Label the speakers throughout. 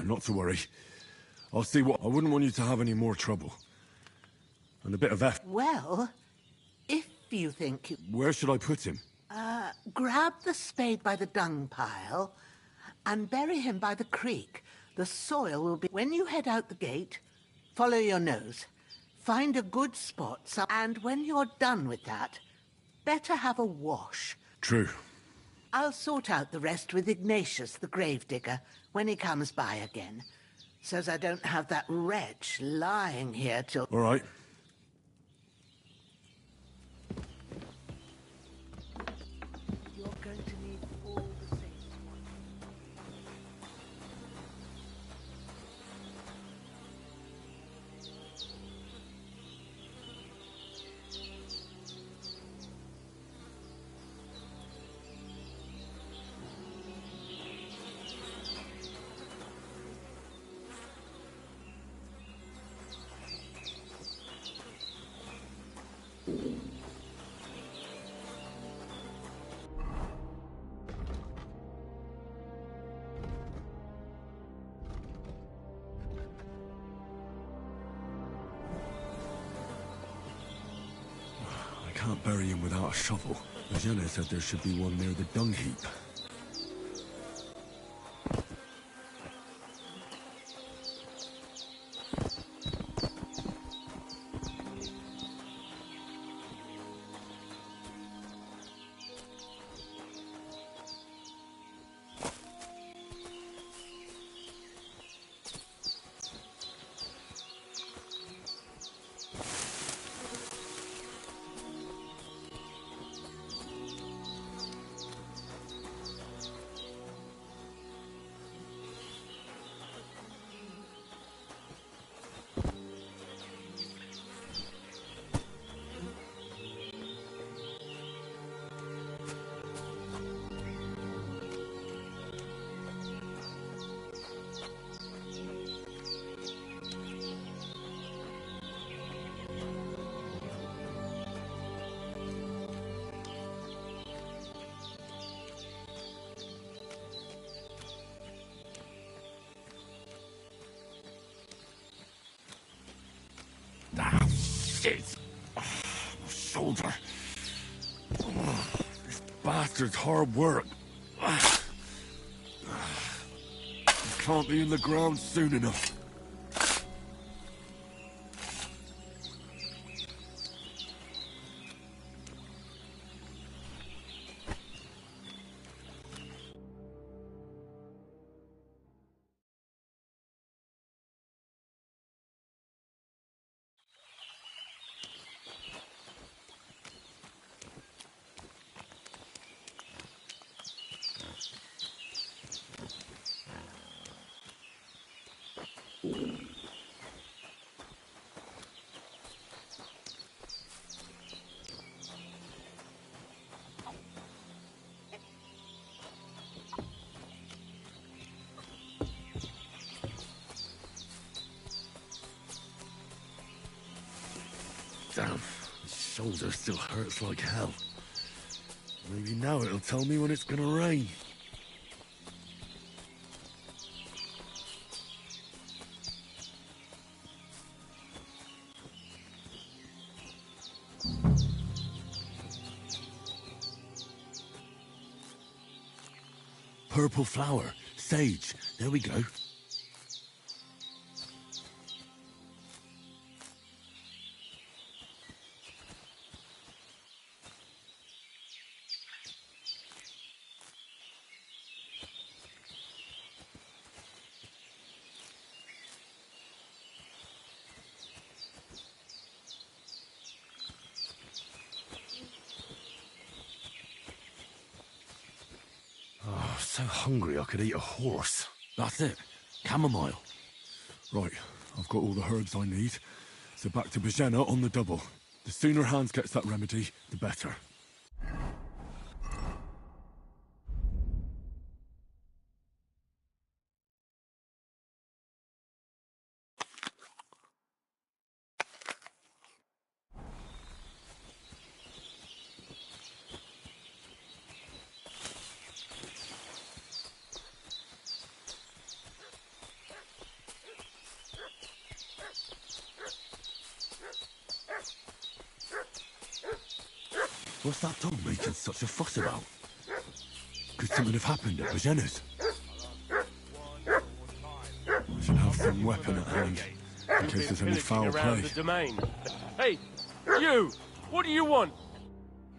Speaker 1: not to worry. I'll see what... I wouldn't want you to have any more trouble. And a bit of effort.
Speaker 2: Well, if you think you...
Speaker 1: Where should I put him?
Speaker 2: Grab the spade by the dung pile and bury him by the creek. The soil will be... When you head out the gate, follow your nose. Find a good spot, and when you're done with that, better have a wash.
Speaker 1: True.
Speaker 2: I'll sort out the rest with Ignatius, the gravedigger, when he comes by again. Says I don't have that wretch lying here till...
Speaker 1: All right.
Speaker 2: You're going to need all the same.
Speaker 1: I can't bury him without a shovel. Jenna said there should be one near the dung heap. Shit! Oh, my shoulder. Oh, this bastard's hard work. I can't be in the ground soon enough. Damn, my shoulder still hurts like hell. Maybe now it'll tell me when it's gonna rain. Purple flower, sage, there we go. Oh, so hungry I could eat a horse. That's it. Chamomile. Right, I've got all the herbs I need. So back to Bajena on the double. The sooner Hans gets that remedy, the better. What's that dog making such a fuss about? Could something have happened at Bajena's? I should have some weapon at hand, in case there's any foul play.
Speaker 3: The domain. Hey, you! What do you want?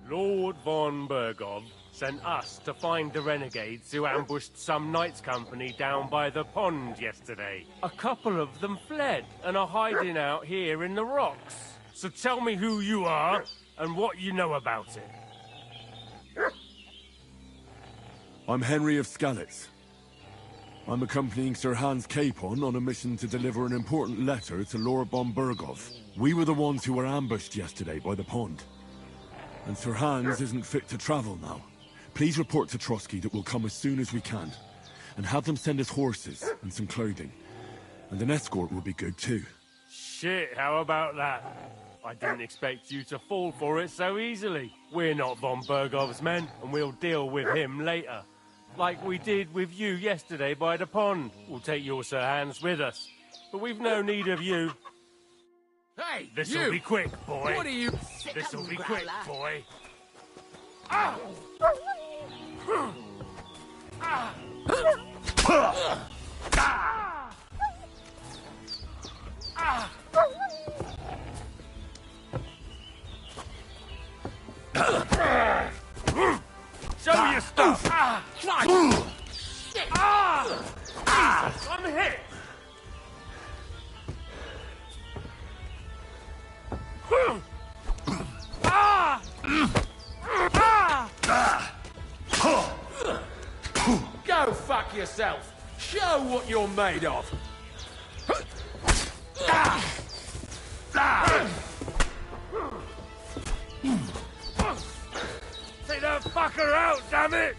Speaker 3: Lord von Bergov sent us to find the renegades who ambushed some knights' company down by the pond yesterday. A couple of them fled and are hiding out here in the rocks. So tell me who you are and what you know about it.
Speaker 1: I'm Henry of Skalitz. I'm accompanying Sir Hans Capon on a mission to deliver an important letter to Lord von Bergov. We were the ones who were ambushed yesterday by the pond. And Sir Hans isn't fit to travel now. Please report to Trotsky that we'll come as soon as we can. And have them send us horses and some clothing. And an escort will be good too.
Speaker 3: Shit, how about that? I didn't expect you to fall for it so easily. We're not von Bergov's men, and we'll deal with him later. Like we did with you yesterday by the pond. We'll take your Sir Hans with us. But we've no need of you.
Speaker 4: Hey,
Speaker 3: This'll be quick, boy.
Speaker 4: What are you...
Speaker 3: This'll be quick, boy. Show your stuff! Jesus, I'm hit!
Speaker 4: Go fuck yourself! Show what you're made of!
Speaker 3: Take that fucker out, damn it!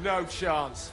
Speaker 4: No chance.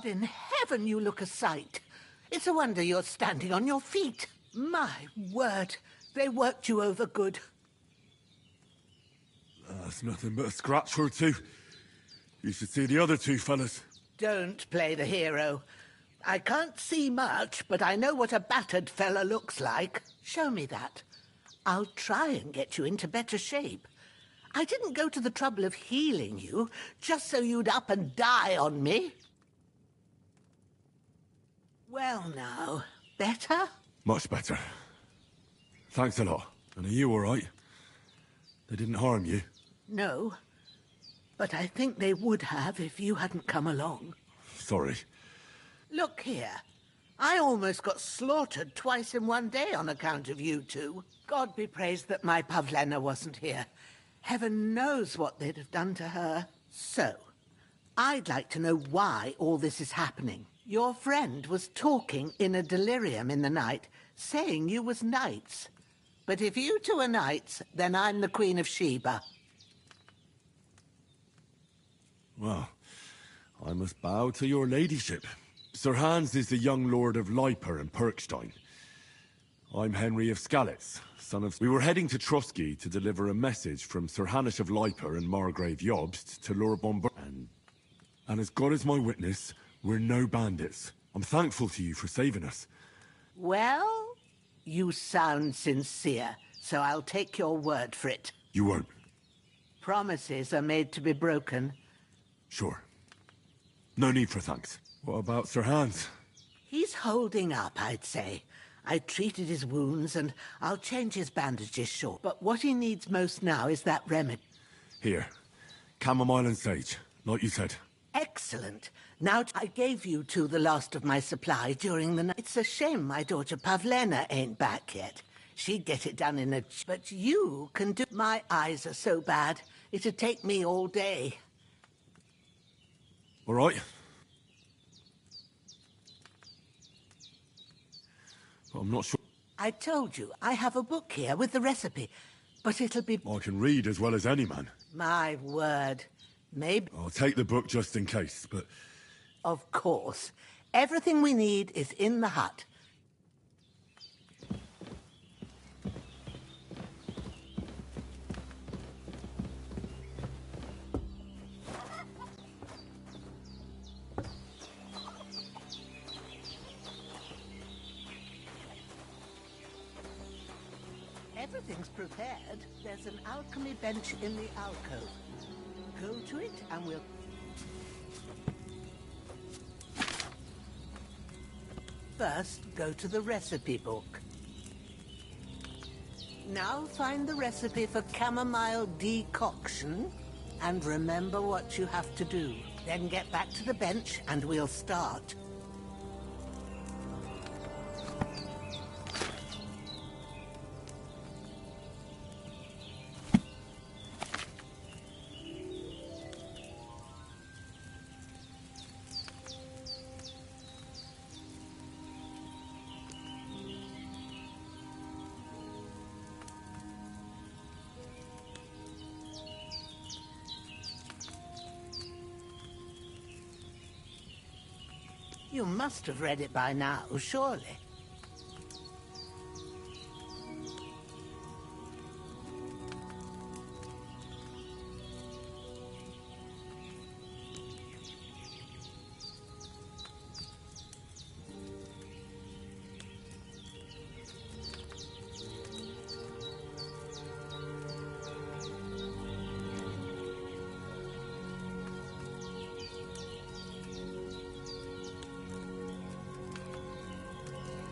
Speaker 2: God in heaven, you look a sight. It's a wonder you're standing on your feet. My word, they worked you over good.
Speaker 1: That's nothing but a scratch or two. You should see the other two fellas.
Speaker 2: Don't play the hero. I can't see much, but I know what a battered fella looks like. Show me that. I'll try and get you into better shape. I didn't go to the trouble of healing you just so you'd up and die on me. Well now, better?
Speaker 1: Much better. Thanks a lot. And are you all right? They didn't harm you?
Speaker 2: No, but I think they would have if you hadn't come along.
Speaker 1: Sorry.
Speaker 2: Look here. I almost got slaughtered twice in one day on account of you two. God be praised that my Pavlena wasn't here. Heaven knows what they'd have done to her. So, I'd like to know why all this is happening. Your friend was talking in a delirium in the night, saying you was knights. But if you two are knights, then I'm the Queen of Sheba.
Speaker 1: Well, I must bow to your ladyship. Sir Hans is the young lord of Leiper and Perkstein. I'm Henry of Skalitz, son of... We were heading to Trusky to deliver a message from Sir Hanish of Leiper and Margrave Jobst to Lord Bomber... And as God is my witness, we're no bandits. I'm thankful to you for saving us.
Speaker 2: Well, you sound sincere, so I'll take your word for it.
Speaker 1: You won't?
Speaker 2: Promises are made to be broken.
Speaker 1: Sure. No need for thanks. What about Sir Hans?
Speaker 2: He's holding up, I'd say. I treated his wounds, and I'll change his bandages short. But what he needs most now is that remedy.
Speaker 1: Here. Chamomile and sage, like you said.
Speaker 2: Excellent. Now, I gave you two the last of my supply during the night. It's a shame my daughter Pavlena ain't back yet. She'd get it done in a... But you can do... My eyes are so bad, it'd take me all day.
Speaker 1: All right. But I'm not sure...
Speaker 2: I told you, I have a book here with the recipe, but it'll be...
Speaker 1: I can read as well as any man.
Speaker 2: My word. Maybe...
Speaker 1: I'll take the book just in case, but...
Speaker 2: Of course. Everything we need is in the hut. Everything's prepared. There's an alchemy bench in the alcove. Go to it and we'll... First, go to the recipe book. Now find the recipe for chamomile decoction and remember what you have to do. Then get back to the bench and we'll start. You must have read it by now, surely.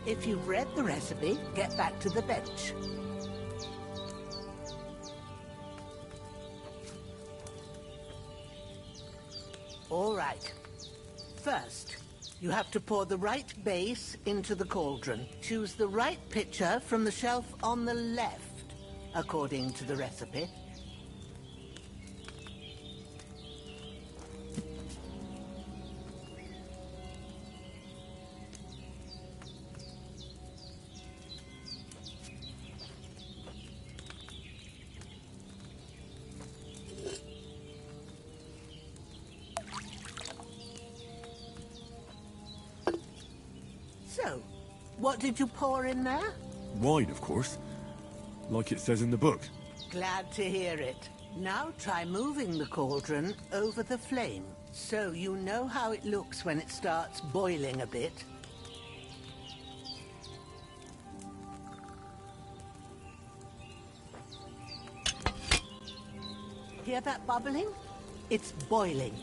Speaker 2: If you've read the recipe, get back to the bench. All right. First, you have to pour the right base into the cauldron. Choose the right pitcher from the shelf on the left, according to the recipe. So, what did you pour in there?
Speaker 1: Wine, of course. Like it says in the book.
Speaker 2: Glad to hear it. Now try moving the cauldron over the flame, so you know how it looks when it starts boiling a bit. Hear that bubbling? It's boiling.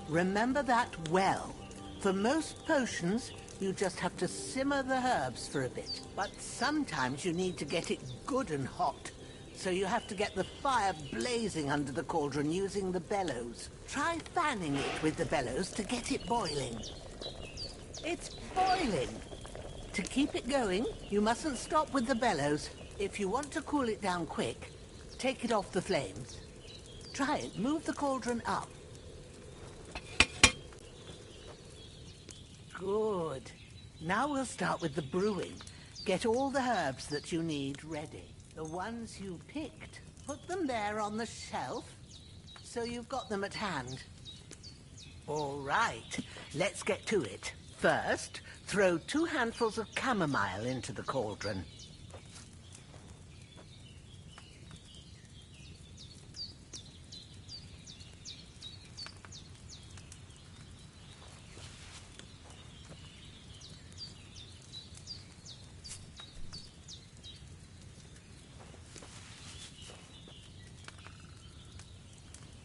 Speaker 2: Remember that well. For most potions, you just have to simmer the herbs for a bit. But sometimes you need to get it good and hot. So you have to get the fire blazing under the cauldron using the bellows. Try fanning it with the bellows to get it boiling. It's boiling. To keep it going, you mustn't stop with the bellows. If you want to cool it down quick, take it off the flames. Try it. Move the cauldron up. Good. Now we'll start with the brewing. Get all the herbs that you need ready. The ones you picked. Put them there on the shelf, so you've got them at hand. All right, let's get to it. First, throw 2 handfuls of chamomile into the cauldron.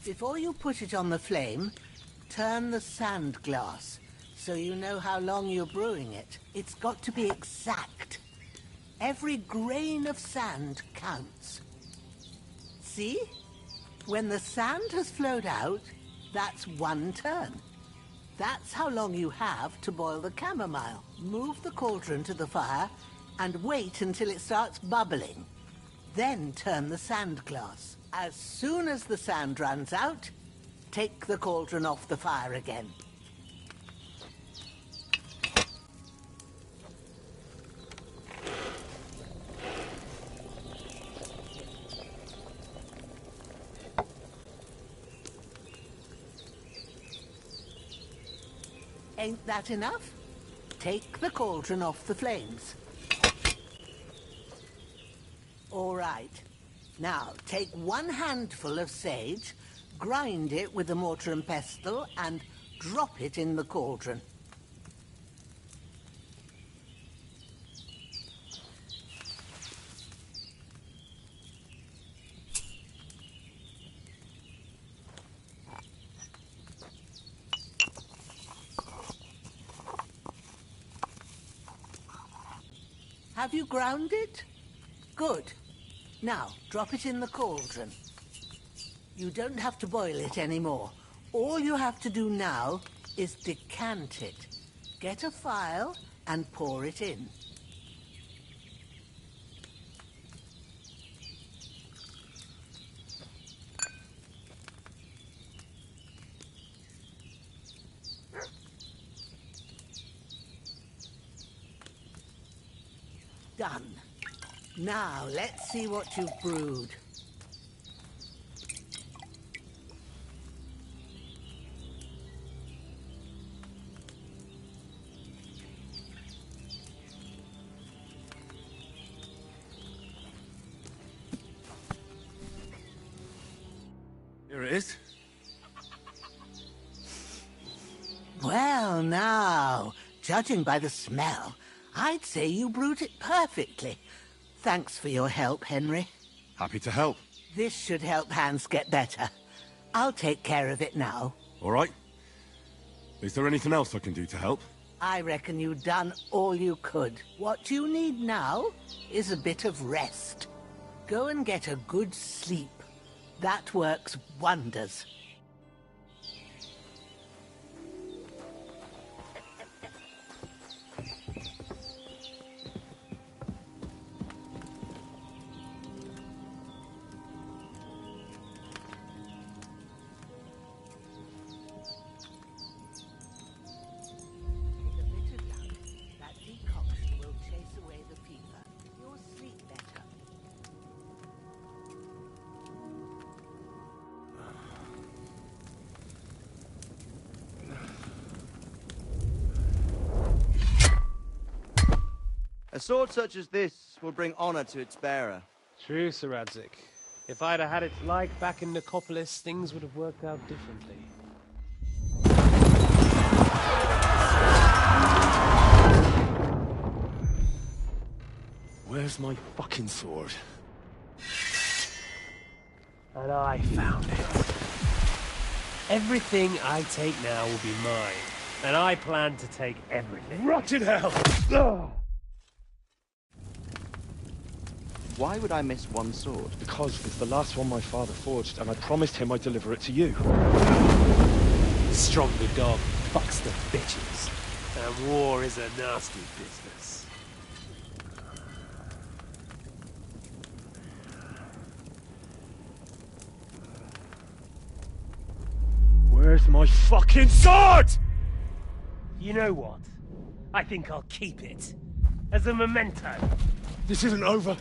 Speaker 2: Before you put it on the flame, turn the sand glass so you know how long you're brewing it. It's got to be exact. Every grain of sand counts. See? When the sand has flowed out, that's 1 turn. That's how long you have to boil the chamomile. Move the cauldron to the fire and wait until it starts bubbling. Then turn the sand glass. As soon as the sand runs out, take the cauldron off the fire again. Ain't that enough? Take the cauldron off the flames. All right. Now, take 1 handful of sage, grind it with a mortar and pestle, and drop it in the cauldron. Have you ground it? Good. Now, drop it in the cauldron. You don't have to boil it anymore. All you have to do now is decant it. Get a phial and pour it in. Done. Now, let's see what you've brewed.
Speaker 1: Here it is.
Speaker 2: Well, now, judging by the smell, I'd say you brewed it perfectly. Thanks for your help, Henry.
Speaker 1: Happy to help.
Speaker 2: This should help Hans get better. I'll take care of it now.
Speaker 1: All right. Is there anything else I can do to help?
Speaker 2: I reckon you've done all you could. What you need now is a bit of rest. Go and get a good sleep. That works wonders.
Speaker 5: A sword such as this will bring honor to its bearer.
Speaker 3: True, Sir Radzik. If I'd have had it like back in Nicopolis, things would have worked out differently.
Speaker 1: Where's my fucking sword?
Speaker 3: And I found it. Everything I take now will be mine. And I plan to take everything.
Speaker 1: Rot in hell!
Speaker 3: Ugh.
Speaker 5: Why would I miss one sword?
Speaker 1: Because it's the last one my father forged, and I promised him I'd deliver it to you.
Speaker 3: Stronger dog fucks the bitches. And war is a nasty business. Where's my fucking sword? You know what? I think I'll keep it. As a memento.
Speaker 1: This isn't over.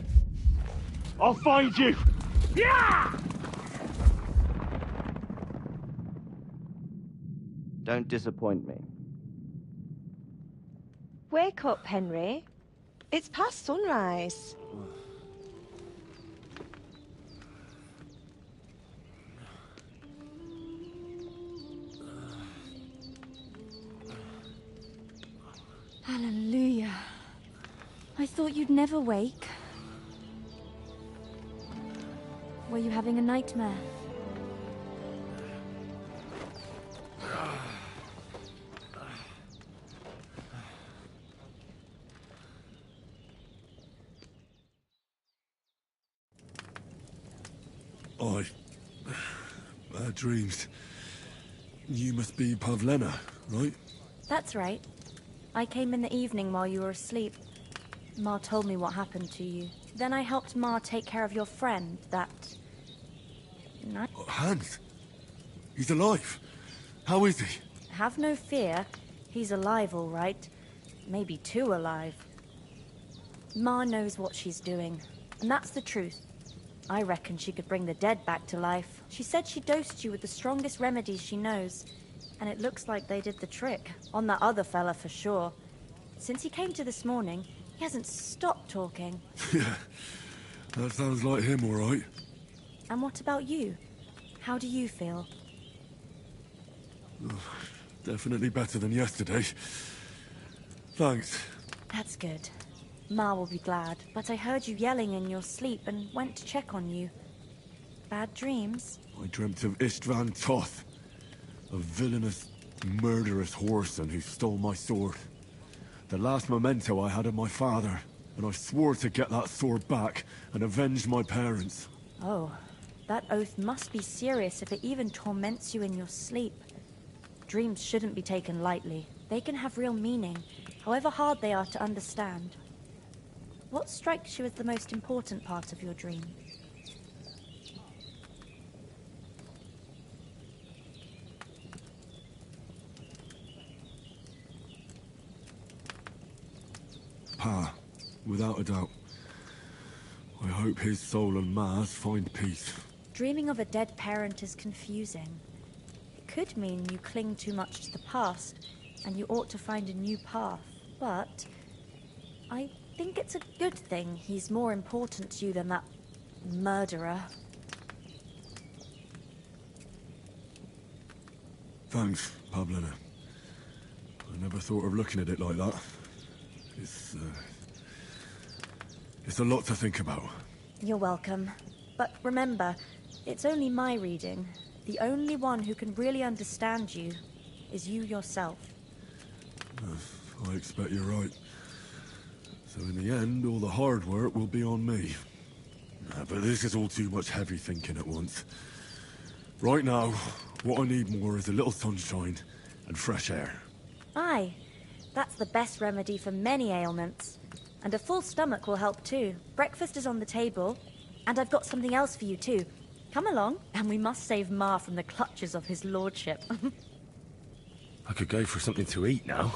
Speaker 1: I'll find you!
Speaker 3: Yeah!
Speaker 5: Don't disappoint me.
Speaker 6: Wake up, Henry. It's past sunrise.
Speaker 7: Hallelujah. I thought you'd never wake. Were you having a nightmare?
Speaker 1: Bad dreams. You must be Pavlena, right?
Speaker 7: That's right. I came in the evening while you were asleep. Ma told me what happened to you. Then I helped Ma take care of your friend, that...
Speaker 1: Hans? He's alive. How is he?
Speaker 7: Have no fear. He's alive, all right. Maybe too alive. Ma knows what she's doing, and that's the truth. I reckon she could bring the dead back to life. She said she dosed you with the strongest remedies she knows, and it looks like they did the trick. On that other fella for sure. Since he came to this morning, he hasn't stopped talking.
Speaker 1: Yeah, that sounds like him, all right.
Speaker 7: And what about you? How do you feel?
Speaker 1: Definitely better than yesterday. Thanks.
Speaker 7: That's good. Ma will be glad, but I heard you yelling in your sleep and went to check on you. Bad dreams?
Speaker 1: I dreamt of Istvan Toth, a villainous, murderous whoreson who stole my sword. The last memento I had of my father, and I swore to get that sword back and avenge my parents.
Speaker 7: Oh, that oath must be serious if it even torments you in your sleep. Dreams shouldn't be taken lightly. They can have real meaning, however hard they are to understand. What strikes you as the most important part of your dream?
Speaker 1: Pa, without a doubt. I hope his soul and Ma's find peace.
Speaker 7: Dreaming of a dead parent is confusing. It could mean you cling too much to the past, and you ought to find a new path. But I think it's a good thing he's more important to you than that murderer.
Speaker 1: Thanks, Pavlena. I never thought of looking at it like that. It's a lot to think about.
Speaker 7: You're welcome. But remember, it's only my reading. The only one who can really understand you is you yourself.
Speaker 1: I expect you're right. So in the end, all the hard work will be on me. But this is all too much heavy thinking at once. Right now, what I need more is a little sunshine and fresh air.
Speaker 7: Aye, that's the best remedy for many ailments. And a full stomach will help too. Breakfast is on the table, and I've got something else for you too. Come along, and we must save Ma from the clutches of his lordship.
Speaker 3: I could go for something to eat now.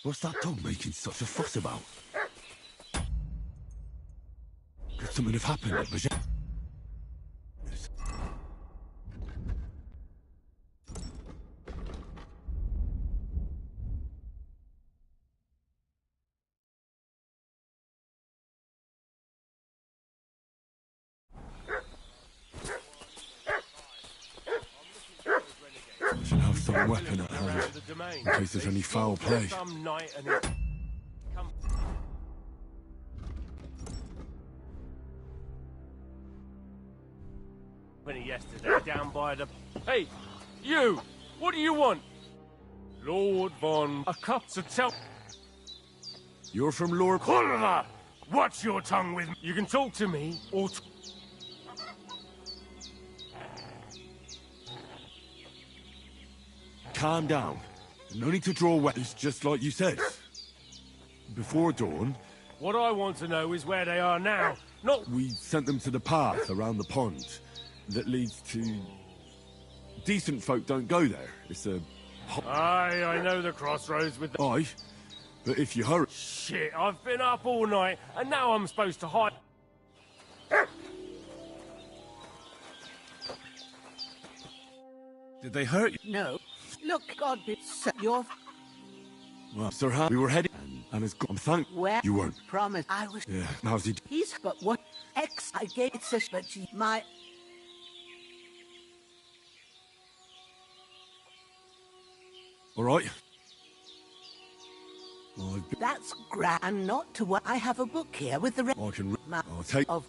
Speaker 1: What's that dog making such a fuss about? Could something have happened at Bajan? Should have some weapon at hand, in case there's any foul play.
Speaker 3: Some night and it... Yesterday down by the... Hey, you! What do you want? Lord Von... A cup to tell...
Speaker 1: You're from Lord...
Speaker 3: Oliver! Watch your tongue with me. You can talk to me, or...
Speaker 1: Calm down. No need to draw weapons, just like you said. Before dawn...
Speaker 3: What I want to know is where they are now, not...
Speaker 1: We sent them to the path around the pond that leads to... Decent folk don't go there. It's a...
Speaker 3: Aye, I know the crossroads with the...
Speaker 1: Aye, but if you hurry...
Speaker 3: Shit, I've been up all night, and now I'm supposed to hide...
Speaker 1: Did they hurt you?
Speaker 2: No. Look, God be so... You're...
Speaker 1: Well, Sir Han, we were heading... And it's gone. Thank...
Speaker 2: Where...
Speaker 1: You weren't.
Speaker 2: Promise. I was...
Speaker 1: Yeah, how's he...
Speaker 2: He's... But what... I gave it such... But she... My...
Speaker 1: All right.
Speaker 2: That's grand. And not to what... I have a book here with the...
Speaker 1: I can... I'll take...
Speaker 2: Of...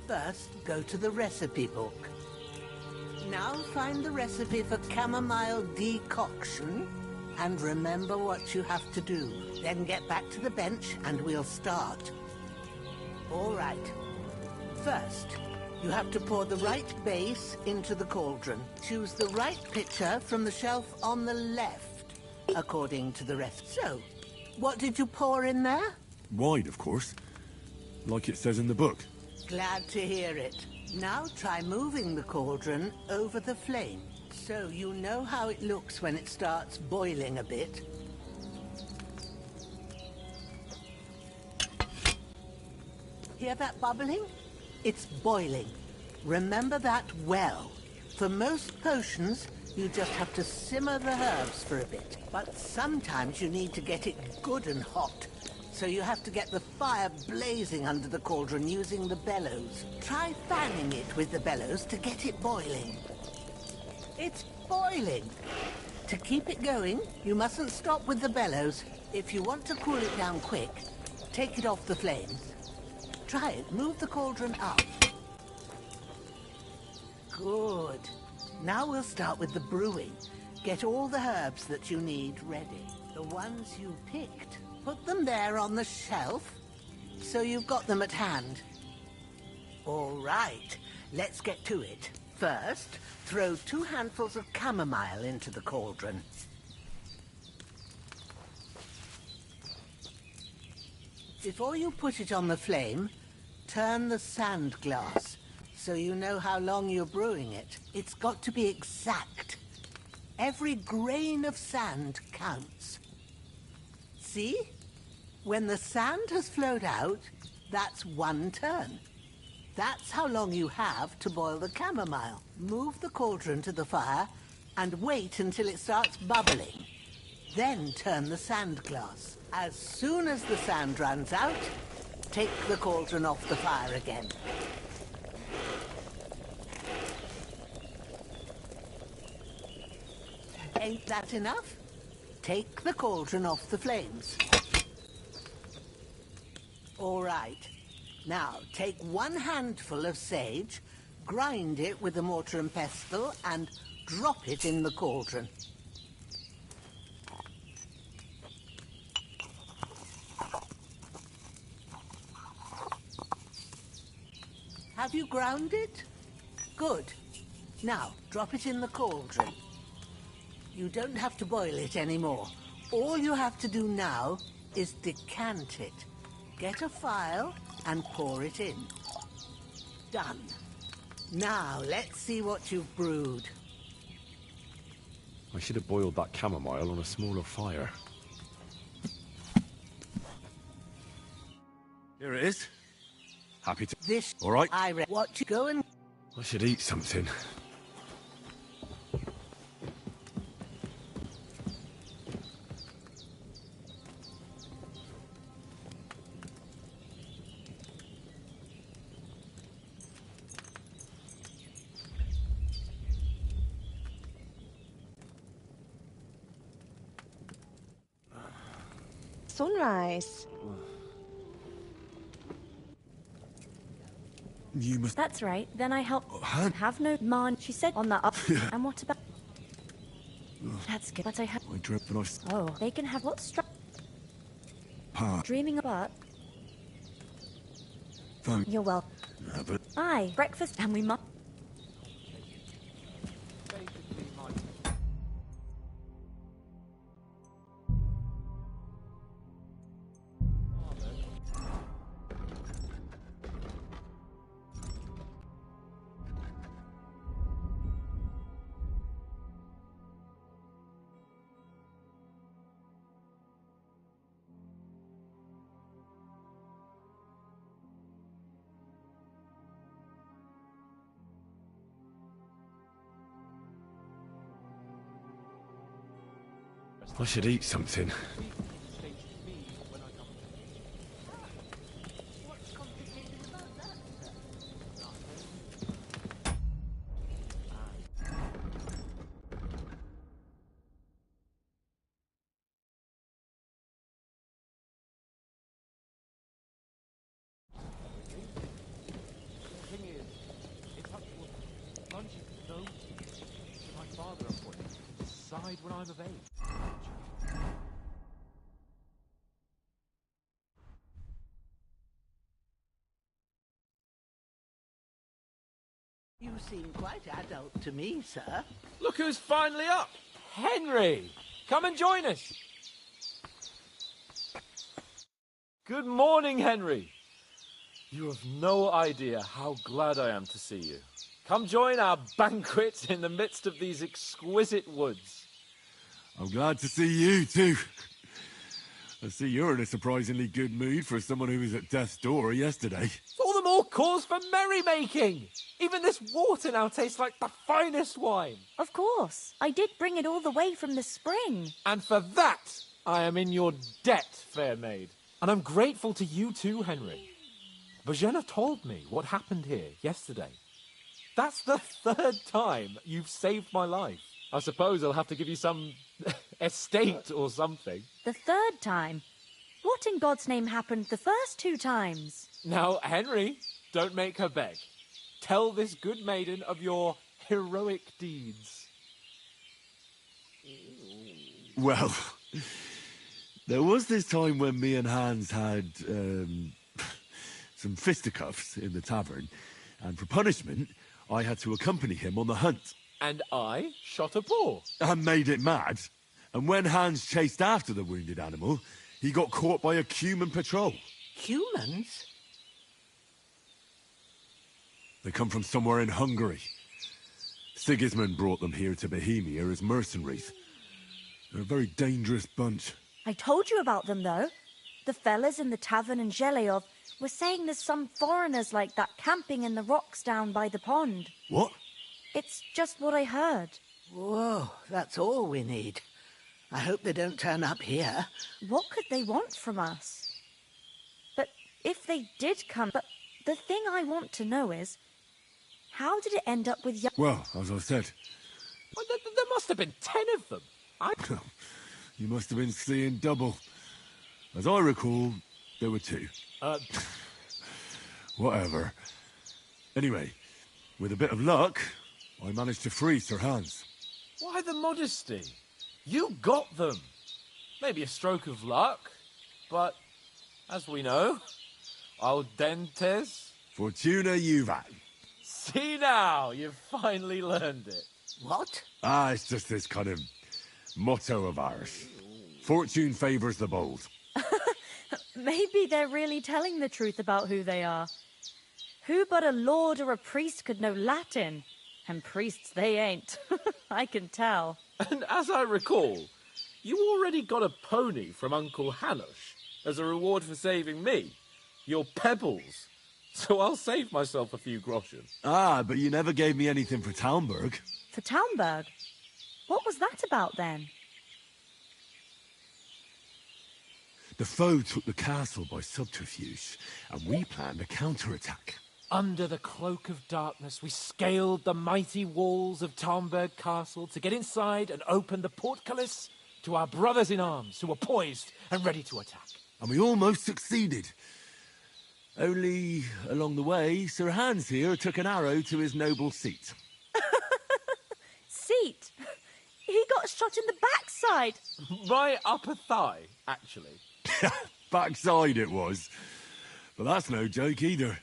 Speaker 2: First, go to the recipe book. Now find the recipe for chamomile decoction, and remember what you have to do. Then get back to the bench, and we'll start. All right. First, you have to pour the right base into the cauldron. Choose the right pitcher from the shelf on the left, according to the recipe. So, what did you pour in there?
Speaker 1: Wide, of course. Like it says in the book.
Speaker 2: Glad to hear it. Now try moving the cauldron over the flame, so you know how it looks when it starts boiling a bit. Hear that bubbling? It's boiling. Remember that well. For most potions, you just have to simmer the herbs for a bit. But sometimes you need to get it good and hot. So you have to get the fire blazing under the cauldron using the bellows. Try fanning it with the bellows to get it boiling. It's boiling. To keep it going, you mustn't stop with the bellows. If you want to cool it down quick, take it off the flames. Try it. Move the cauldron up. Good. Now we'll start with the brewing. Get all the herbs that you need ready. The ones you picked. Put them there on the shelf, so you've got them at hand. All right, let's get to it. First, throw 2 handfuls of chamomile into the cauldron. Before you put it on the flame, turn the sand glass, so you know how long you're brewing it. It's got to be exact. Every grain of sand counts. See? When the sand has flowed out, that's 1 turn. That's how long you have to boil the chamomile. Move the cauldron to the fire and wait until it starts bubbling. Then turn the sand glass. As soon as the sand runs out, take the cauldron off the fire again. Ain't that enough? Take the cauldron off the flames. All right. Now, take 1 handful of sage, grind it with a mortar and pestle, and drop it in the cauldron. Have you ground it? Good. Now, drop it in the cauldron. You don't have to boil it anymore. All you have to do now is decant it. Get a phial and pour it in. Done. Now, let's see what you've brewed.
Speaker 1: I should have boiled that chamomile on a smaller fire. Here it is. Happy to...
Speaker 2: This...
Speaker 1: All right.
Speaker 2: What you go and...
Speaker 1: I should eat something.
Speaker 6: Sunrise.
Speaker 1: You must...
Speaker 7: That's right. Then I help.
Speaker 1: Han?
Speaker 7: Have no man. She said on that up. And what about? That's good. But I have.
Speaker 1: I dreamt when I...
Speaker 7: Oh, they can have what struck.
Speaker 1: Pa.
Speaker 7: Dreaming about.
Speaker 1: Thank...
Speaker 7: You're well.
Speaker 1: Yeah, but...
Speaker 7: Aye, breakfast, and we must.
Speaker 1: I should eat something.
Speaker 4: When I'm of age.
Speaker 2: You seem quite adult to me, sir.
Speaker 4: Look who's finally up! Henry! Come and join us! Good morning, Henry! You have no idea how glad I am to see you. Come join our banquet in the midst of these exquisite woods.
Speaker 1: I'm glad to see you, too. I see you're in a surprisingly good mood for someone who was at death's door yesterday.
Speaker 4: All the more cause for merrymaking! Even this water now tastes like the finest wine.
Speaker 7: Of course. I did bring it all the way from the spring.
Speaker 4: And for that, I am in your debt, fair maid. And I'm grateful to you too, Henry. Bojena told me what happened here yesterday. That's the third time you've saved my life. I suppose I'll have to give you some estate or something.
Speaker 7: The third time? What in God's name happened the first 2 times?
Speaker 4: Now, Henry, don't make her beg. Tell this good maiden of your heroic deeds.
Speaker 1: Well, there was this time when me and Hans had some fisticuffs in the tavern, and for punishment, I had to accompany him on the hunt.
Speaker 4: And I shot a boar.
Speaker 1: And made it mad. And when Hans chased after the wounded animal, he got caught by a human patrol.
Speaker 2: Humans?
Speaker 1: They come from somewhere in Hungary. Sigismund brought them here to Bohemia as mercenaries. They're a very dangerous bunch.
Speaker 7: I told you about them, though. The fellas in the tavern in Zheleov were saying there's some foreigners like that camping in the rocks down by the pond.
Speaker 1: What?
Speaker 7: It's just what I heard.
Speaker 2: Whoa, that's all we need. I hope they don't turn up here.
Speaker 7: What could they want from us? But if they did come... But the thing I want to know is, how did it end up with
Speaker 1: Well, as I said...
Speaker 4: Well, there must have been 10 of them.
Speaker 1: You must have been seeing double. As I recall, there were 2. Whatever. Anyway, with a bit of luck, I managed to free Sir Hans.
Speaker 4: Why the modesty? You got them. Maybe a stroke of luck, but as we know, al dentes...
Speaker 1: Fortuna juvat.
Speaker 4: See now, you've finally learned it.
Speaker 2: What?
Speaker 1: It's just this kind of motto of ours. Fortune favours the bold.
Speaker 7: Maybe they're really telling the truth about who they are. Who but a lord or a priest could know Latin? And priests they ain't. I can tell.
Speaker 4: And as I recall, you already got a pony from Uncle Hanush as a reward for saving me. Your pebbles. So I'll save myself a few groschen.
Speaker 1: Ah, but you never gave me anything for Talmberg.
Speaker 7: For Talmberg? What was that about then?
Speaker 1: The foe took the castle by subterfuge, and we planned a counterattack.
Speaker 4: Under the cloak of darkness, we scaled the mighty walls of Talmberg Castle to get inside and open the portcullis to our brothers in arms who were poised and ready to attack.
Speaker 1: And we almost succeeded. Only, along the way, Sir Hans here took an arrow to his noble seat.
Speaker 7: Seat? He got shot in the backside.
Speaker 4: My upper thigh, actually.
Speaker 1: Backside it was. But that's no joke either.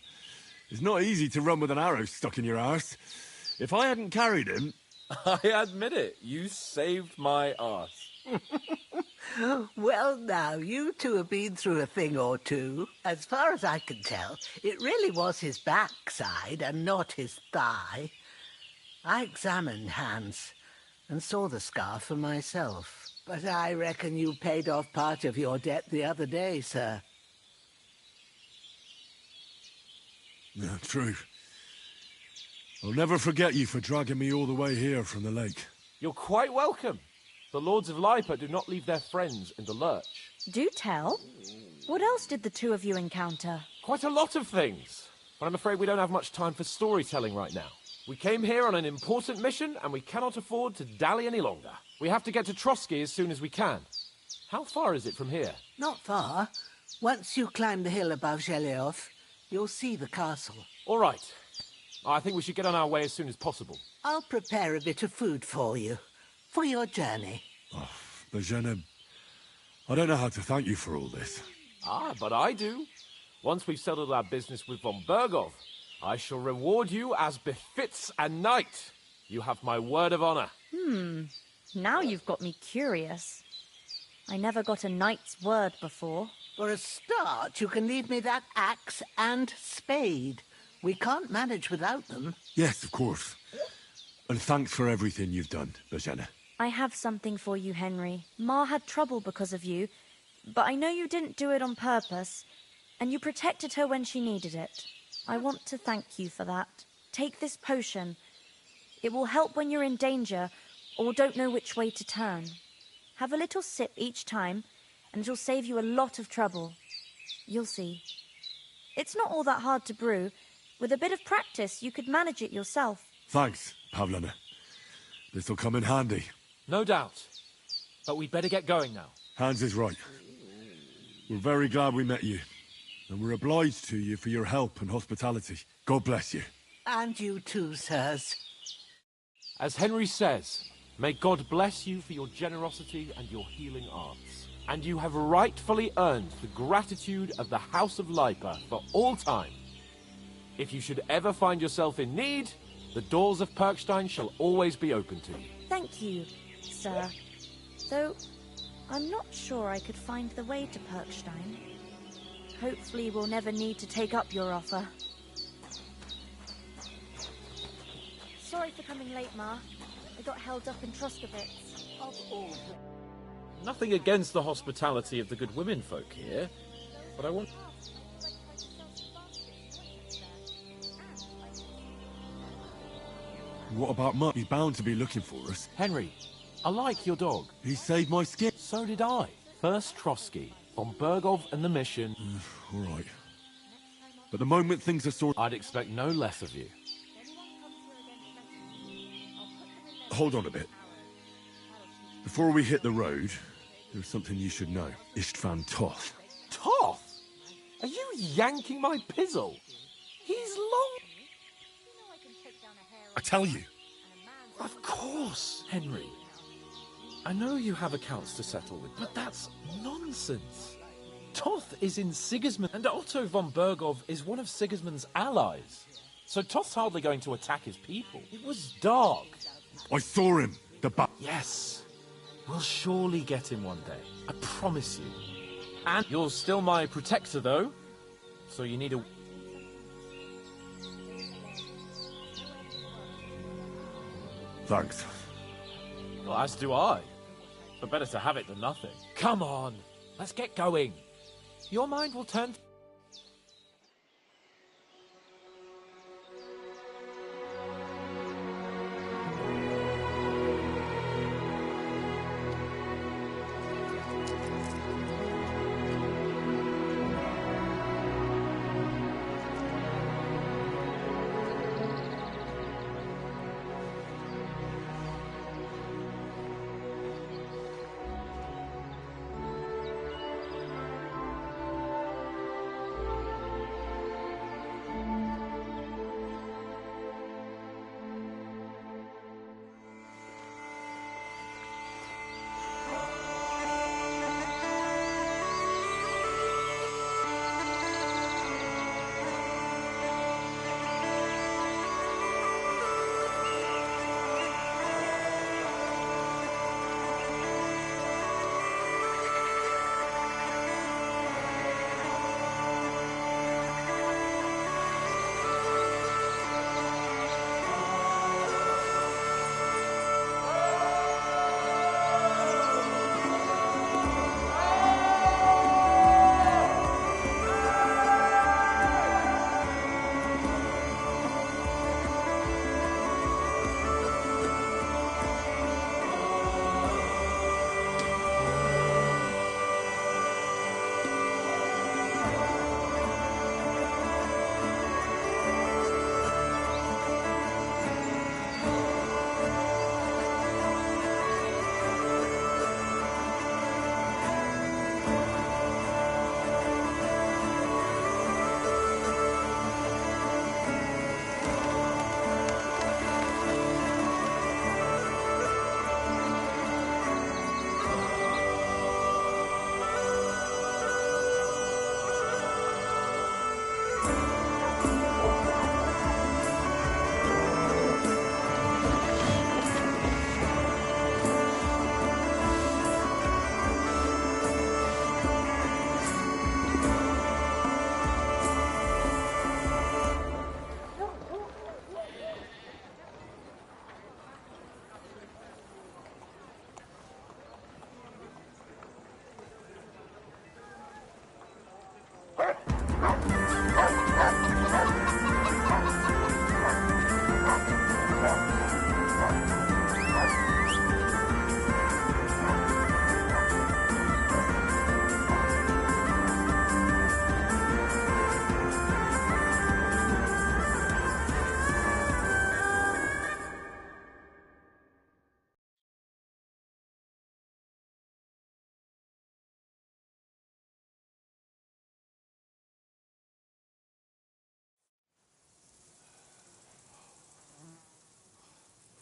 Speaker 1: It's not easy to run with an arrow stuck in your arse. If I hadn't carried him...
Speaker 4: I admit it, you saved my arse.
Speaker 2: Well, now, you two have been through a thing or two. As far as I can tell, it really was his backside and not his thigh. I examined Hans and saw the scar for myself. But I reckon you paid off part of your debt the other day, sir.
Speaker 1: No, true. I'll never forget you for dragging me all the way here from the lake.
Speaker 4: You're quite welcome. The Lords of Lipa do not leave their friends in the lurch.
Speaker 7: Do tell. What else did the two of you encounter?
Speaker 4: Quite a lot of things. But I'm afraid we don't have much time for storytelling right now. We came here on an important mission, and we cannot afford to dally any longer. We have to get to Trotsky as soon as we can. How far is it from here?
Speaker 2: Not far. Once you climb the hill above Zhelioth, you'll see the castle.
Speaker 4: All right. I think we should get on our way as soon as possible.
Speaker 2: I'll prepare a bit of food for you, for your journey.
Speaker 1: Oh, Bajena, I don't know how to thank you for all this.
Speaker 4: Ah, but I do. Once we've settled our business with von Bergov, I shall reward you as befits a knight. You have my word of honor.
Speaker 7: Now you've got me curious. I never got a knight's word before.
Speaker 2: For a start, you can leave me that axe and spade. We can't manage without them.
Speaker 1: Yes, of course. And thanks for everything you've done, Bajena.
Speaker 7: I have something for you, Henry. Ma had trouble because of you, but I know you didn't do it on purpose, and you protected her when she needed it. I want to thank you for that. Take this potion. It will help when you're in danger or don't know which way to turn. Have a little sip each time, and it'll save you a lot of trouble. You'll see. It's not all that hard to brew. With a bit of practice, you could manage it yourself.
Speaker 1: Thanks, Pavlana. This'll come in handy.
Speaker 4: No doubt. But we'd better get going now.
Speaker 1: Hans is right. We're very glad we met you. And we're obliged to you for your help and hospitality. God bless you.
Speaker 2: And you too, sirs.
Speaker 4: As Henry says, may God bless you for your generosity and your healing arts. And you have rightfully earned the gratitude of the House of Lipa for all time. If you should ever find yourself in need, the doors of Perkstein shall always be open to you.
Speaker 7: Thank you, sir. Though, I'm not sure I could find the way to Perkstein. Hopefully we'll never need to take up your offer. Sorry for coming late, Ma. I got held up in Troskowitz.
Speaker 4: Nothing against the hospitality of the good women folk here, but I want...
Speaker 1: What about Mutt? He's bound to be looking for us.
Speaker 4: Henry, I like your dog.
Speaker 1: He saved my skin.
Speaker 4: So did I. First Trotsky, von Bergov and the mission.
Speaker 1: All right. But the moment things are sorted...
Speaker 4: I'd expect no less of you.
Speaker 1: Hold on a bit. Before we hit the road, there's something you should know. Istvan Toth.
Speaker 4: Toth? Are you yanking my pizzle? He's long...
Speaker 1: I tell you.
Speaker 4: Of course, Henry. I know you have accounts to settle with, but that's nonsense. Toth is in Sigismund, and Otto von Bergov is one of Sigismund's allies. So Toth's hardly going to attack his people. It was dark.
Speaker 1: I saw him.
Speaker 4: Yes. We'll surely get him one day. I promise you. And you're still my protector, though. So you need a...
Speaker 1: Thanks.
Speaker 4: Well, as do I. But better to have it than nothing. Come on, let's get going. Your mind will turn...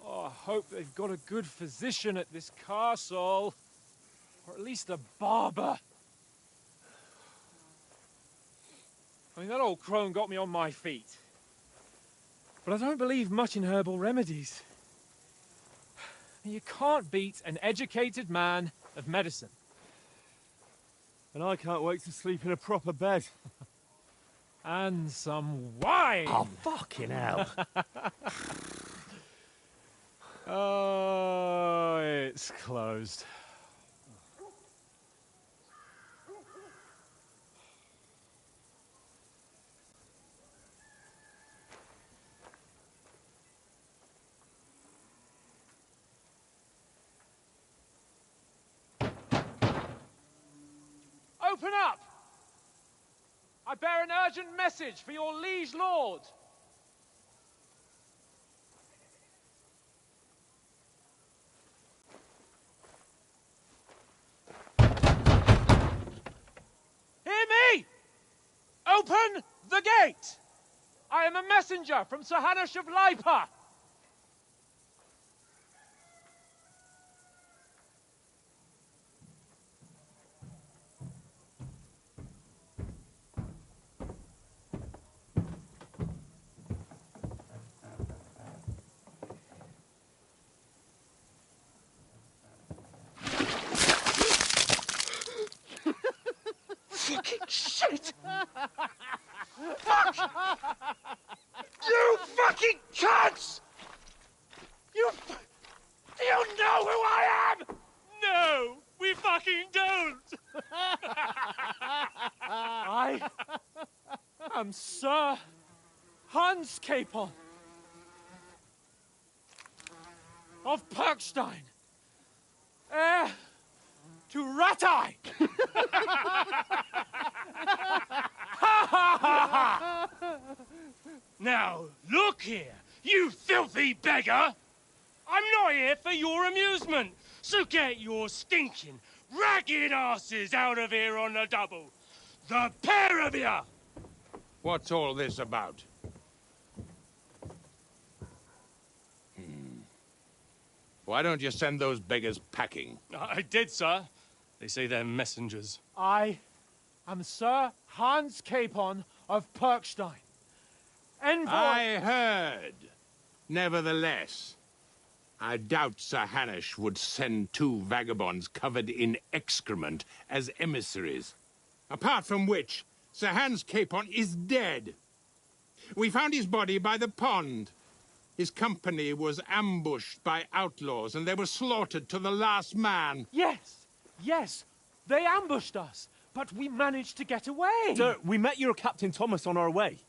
Speaker 3: I hope they've got a good physician at this castle. Or at least a barber. I mean, that old crone got me on my feet. But I don't believe much in herbal remedies. You can't beat an educated man of medicine.
Speaker 1: And I can't wait to sleep in a proper bed.
Speaker 3: And some wine!
Speaker 1: Oh, fucking hell.
Speaker 3: Oh, it's closed. Open up! I bear an urgent message for your liege lord. Hear me! Open the gate! I am a messenger from Sir Hanush of Lipa.
Speaker 8: Fucking shit! Fuck! You fucking cunts! You
Speaker 4: am Sir Hans Capon of Perkstein, heir to Ratai.
Speaker 3: Now, look here, you filthy beggar! I'm not here for your amusement, so get your stinking, ragged asses out of here on the double. The pair of you!
Speaker 9: What's all this about? Why don't you send those beggars packing?
Speaker 3: I did, sir. They say they're messengers.
Speaker 4: I am Sir Hans Capon of Perkstein, envoy...
Speaker 9: I heard. Nevertheless, I doubt Sir Hanush would send two vagabonds covered in excrement as emissaries. Apart from which, Sir Hans Capon is dead. We found his body by the pond. His company was ambushed by outlaws, and they were slaughtered to the last man.
Speaker 4: Yes, yes, they ambushed us, but we managed to get away.
Speaker 10: Sir, we met your Captain Thomas on our way.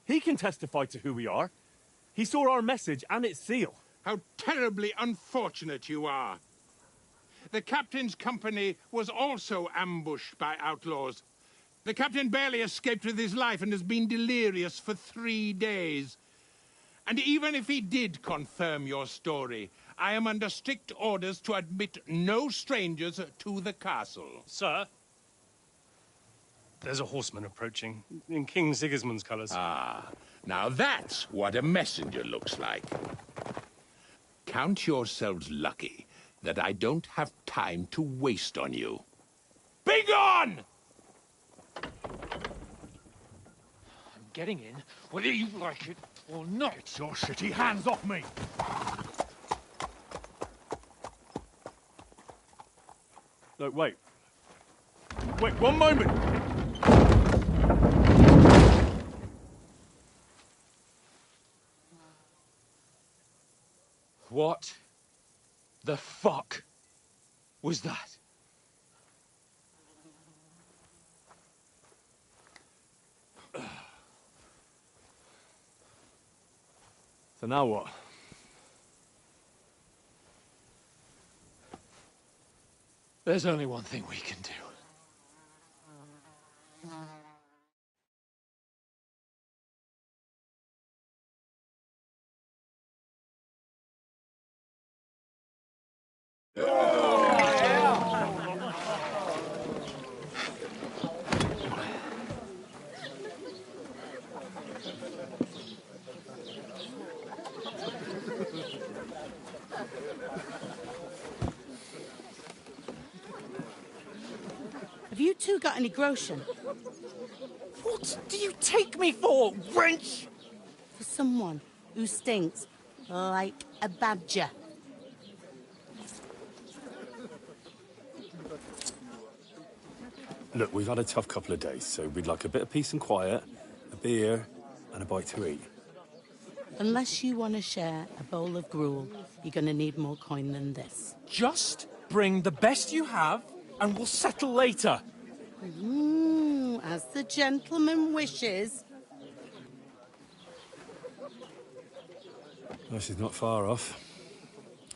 Speaker 10: He can testify to who we are. He saw our message and its seal.
Speaker 9: How terribly unfortunate you are. The captain's company was also ambushed by outlaws. The captain barely escaped with his life and has been delirious for 3 days. And even if he did confirm your story, I am under strict orders to admit no strangers to the castle.
Speaker 3: Sir, there's a horseman approaching, in King Sigismund's colours.
Speaker 9: Ah, now that's what a messenger looks like. Count yourselves lucky that I don't have time to waste on you. Be gone!
Speaker 4: I'm getting in, whether you like it or not.
Speaker 1: Get your shitty hands off me!
Speaker 10: Look, wait. Wait, one moment!
Speaker 4: What the fuck was that?
Speaker 10: So now what?
Speaker 4: There's only one thing we can do.
Speaker 11: Have you two got any groschen?
Speaker 4: What do you take me for, wench?
Speaker 11: For someone who stinks like a badger.
Speaker 10: Look, we've had a tough couple of days, so we'd like a bit of peace and quiet, a beer, and a bite to eat.
Speaker 11: Unless you want to share a bowl of gruel, you're going to need more coin than this.
Speaker 4: Just bring the best you have, and we'll settle later.
Speaker 11: As the gentleman wishes.
Speaker 10: Well, she's not far off.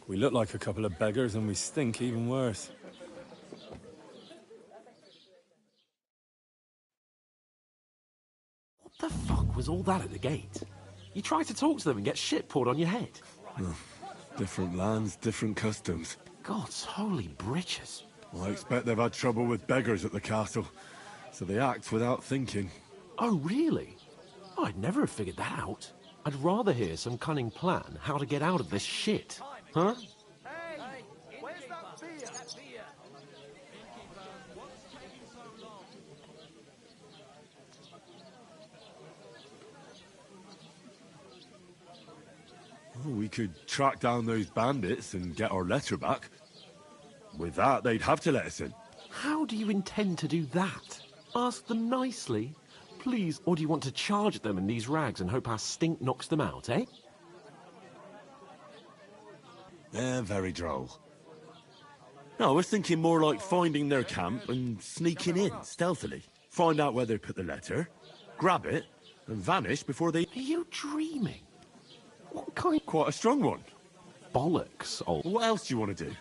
Speaker 10: We look like a couple of beggars, and we stink even worse.
Speaker 12: What the fuck was all that at the gate? You tried to talk to them and get shit poured on your head.
Speaker 1: Oh, different lands, different customs.
Speaker 12: God's holy britches.
Speaker 1: Well, I expect they've had trouble with beggars at the castle, so they act without thinking.
Speaker 12: Oh, really? Oh, I'd never have figured that out. I'd rather hear some cunning plan how to get out of this shit. Huh?
Speaker 13: Hey, where's that beer?
Speaker 1: Well, we could track down those bandits and get our letter back. With that, they'd have to let us in.
Speaker 12: How do you intend to do that? Ask them nicely, please, or do you want to charge at them in these rags and hope our stink knocks them out, eh?
Speaker 1: They're very droll. No, I was thinking more like finding their camp and sneaking in stealthily. Find out where they put the letter, grab it, and vanished before they...
Speaker 12: Are you dreaming? What kind?
Speaker 1: Quite a strong one.
Speaker 12: Bollocks, old...
Speaker 1: What else do you want to do?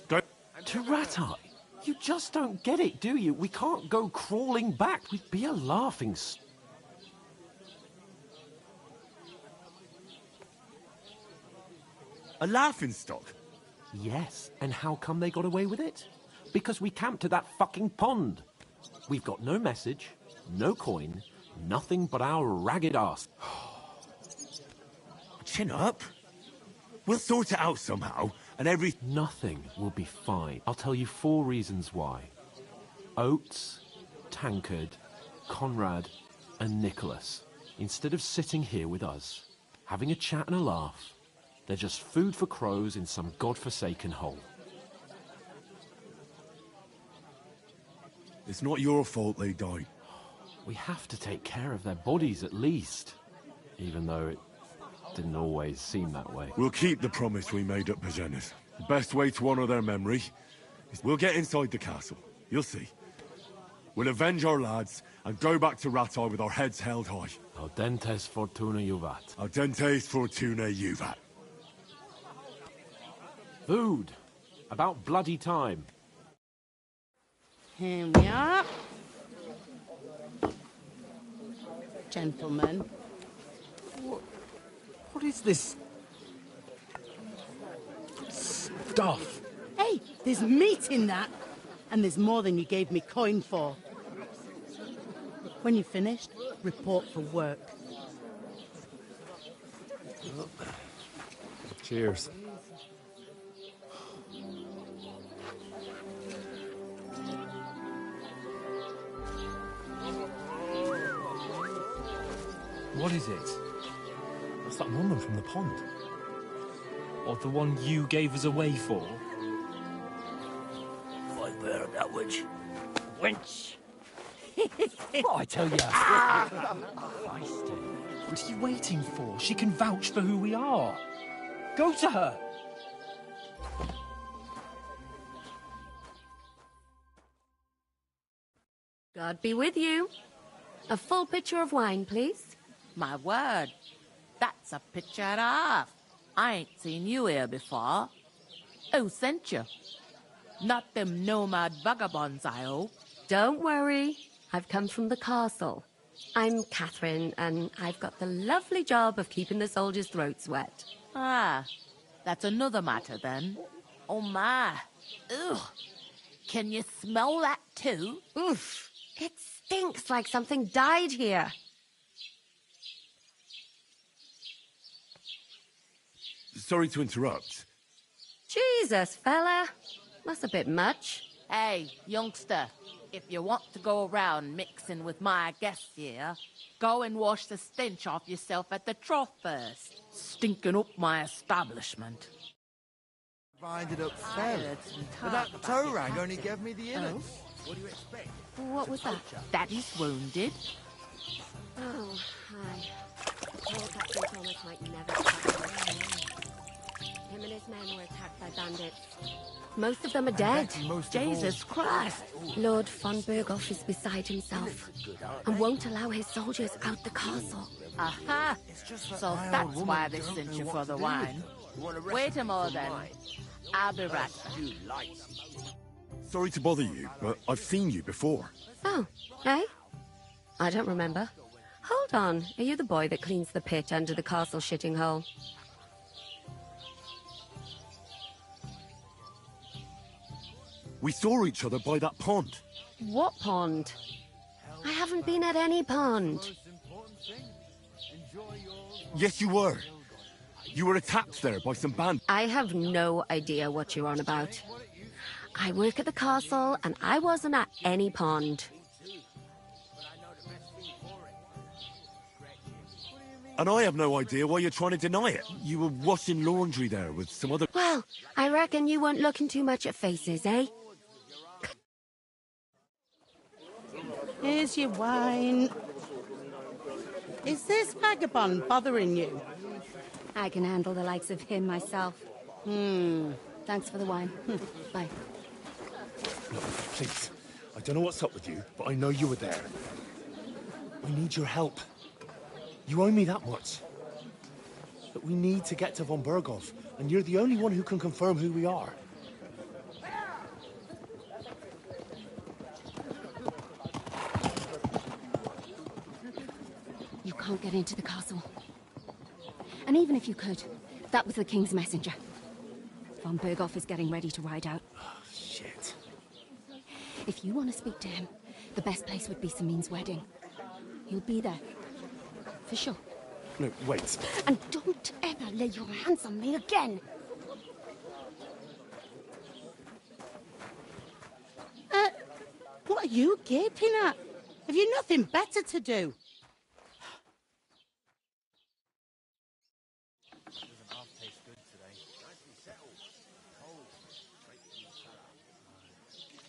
Speaker 1: Go...
Speaker 12: Tiratai, you just don't get it, do you? We can't go crawling back. We'd be a laughing...
Speaker 1: A laughingstock?
Speaker 12: Yes, and how come they got away with it? Because we camped at that fucking pond. We've got no message, no coin, nothing but our ragged ass.
Speaker 1: Chin up. We'll sort it out somehow, and
Speaker 12: Nothing will be fine. I'll tell you 4 reasons why. Oates, Tankard, Conrad, and Nicholas. Instead of sitting here with us, having a chat and a laugh, they're just food for crows in some godforsaken hole.
Speaker 1: It's not your fault they died.
Speaker 12: We have to take care of their bodies at least, even though it didn't always seem that way.
Speaker 1: We'll keep the promise we made at Bajena's. The best way to honour their memory is we'll get inside the castle. You'll see. We'll avenge our lads and go back to Ratai with our heads held high.
Speaker 12: Audentes fortuna juvat.
Speaker 1: Audentes fortuna juvat.
Speaker 12: Food. About bloody time.
Speaker 11: Here we are. Gentlemen.
Speaker 4: What is this stuff?
Speaker 11: Hey, there's meat in that. And there's more than you gave me coin for. When you're finished, report for work.
Speaker 4: Cheers.
Speaker 10: What is it? That's that woman from the pond. Or the one you gave us away for?
Speaker 13: I bear that witch. Wench!
Speaker 10: What I tell you? What are you waiting for? She can vouch for who we are. Go to her.
Speaker 14: God be with you. A full pitcher of wine, please.
Speaker 15: My word, that's a picture and a half. I ain't seen you here before. Who sent you? Not them nomad vagabonds, I hope.
Speaker 14: Don't worry. I've come from the castle. I'm Catherine, and I've got the lovely job of keeping the soldiers' throats wet.
Speaker 15: Ah, that's another matter then. Oh my. Ugh. Can you smell that too?
Speaker 14: Oof. It stinks like something died here.
Speaker 1: Sorry to interrupt.
Speaker 14: Jesus, fella. That's a bit much.
Speaker 15: Hey, youngster, if you want to go around mixing with my guests here, go and wash the stench off yourself at the trough first. Stinking up my establishment.
Speaker 5: Grinded up fell. But that toe rag only gave me the innards. What do you expect?
Speaker 14: What was that?
Speaker 15: Daddy's wounded.
Speaker 14: Oh, hi. Poor Captain Thomas might never attack him. Him and his men were attacked by bandits. Most of them are dead.
Speaker 15: Jesus Christ.
Speaker 14: Lord von Berghoff is beside himself and won't allow his soldiers out the castle.
Speaker 15: Aha! So that's why they sent you for the wine. Wait a moment then. I'll be right back.
Speaker 1: Sorry to bother you, but I've seen you before.
Speaker 14: Oh, eh? I don't remember. Hold on. Are you the boy that cleans the pit under the castle shitting hole?
Speaker 1: We saw each other by that pond.
Speaker 14: What pond? I haven't been at any pond.
Speaker 1: Yes, you were. You were attacked there by some bandits.
Speaker 14: I have no idea what you're on about. I work at the castle, and I wasn't at any pond.
Speaker 1: And I have no idea why you're trying to deny it. You were washing laundry there with some other...
Speaker 14: Well, I reckon you weren't looking too much at faces, eh?
Speaker 11: Here's your wine. Is this vagabond bothering you?
Speaker 14: I can handle the likes of him myself. Thanks for the wine. Bye.
Speaker 10: Look, please. I don't know what's up with you, but I know you were there. I need your help. You owe me that much. But we need to get to von Berghoff, and you're the only one who can confirm who we are.
Speaker 14: You can't get into the castle. And even if you could, that was the King's messenger. Von Berghoff is getting ready to ride out.
Speaker 10: Oh, shit.
Speaker 14: If you want to speak to him, the best place would be Samin's wedding. He'll be there. For sure.
Speaker 10: No, wait.
Speaker 14: And don't ever lay your hands on me again!
Speaker 11: What are you gaping at? Have you nothing better to do?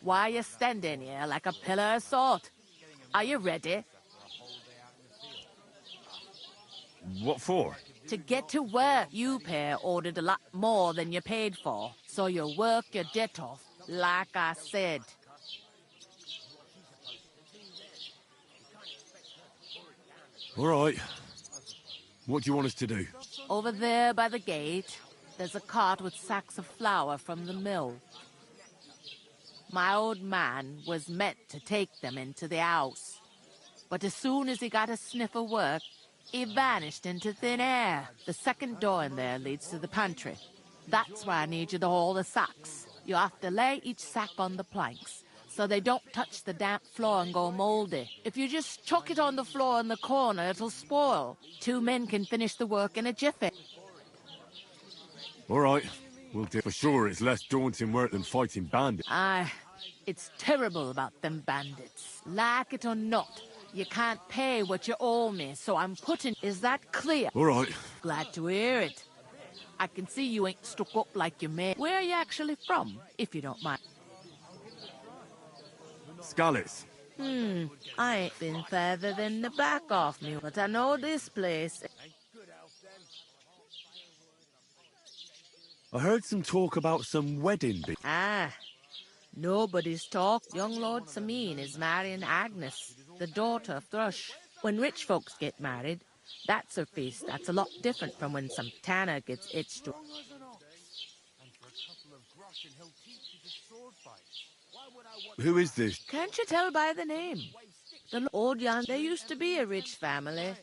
Speaker 15: Why are you standing here like a pillar of salt? Are you ready?
Speaker 1: What for?
Speaker 15: To get to work, you pair ordered a lot more than you paid for, so you work your debt off, like I said.
Speaker 1: All right. What do you want us to do?
Speaker 15: Over there by the gate, there's a cart with sacks of flour from the mill. My old man was meant to take them into the house, but as soon as he got a sniff of work, he vanished into thin air. The second door in there leads to the pantry. That's where I need you to haul the sacks. You have to lay each sack on the planks, so they don't touch the damp floor and go moldy. If you just chuck it on the floor in the corner, it'll spoil. 2 men can finish the work in a jiffy.
Speaker 1: All right. We'll do. For sure, it's less daunting work than fighting bandits.
Speaker 15: Aye, it's terrible about them bandits. Like it or not, you can't pay what you owe me, so I'm putting... Is that clear?
Speaker 1: All right.
Speaker 15: Glad to hear it. I can see you ain't stuck up like you made. Where are you actually from, if you don't mind?
Speaker 1: Scallis.
Speaker 15: I ain't been further than the back off me, but I know this place.
Speaker 1: I heard some talk about some wedding.
Speaker 15: Ah, nobody's talk. Young Lord Samin is marrying Agnes, the daughter of Thrush. When rich folks get married, that's a feast that's a lot different from when some tanner gets itched to.
Speaker 1: Who is this?
Speaker 15: Can't you tell by the name? The old Jan, they used to be a rich family.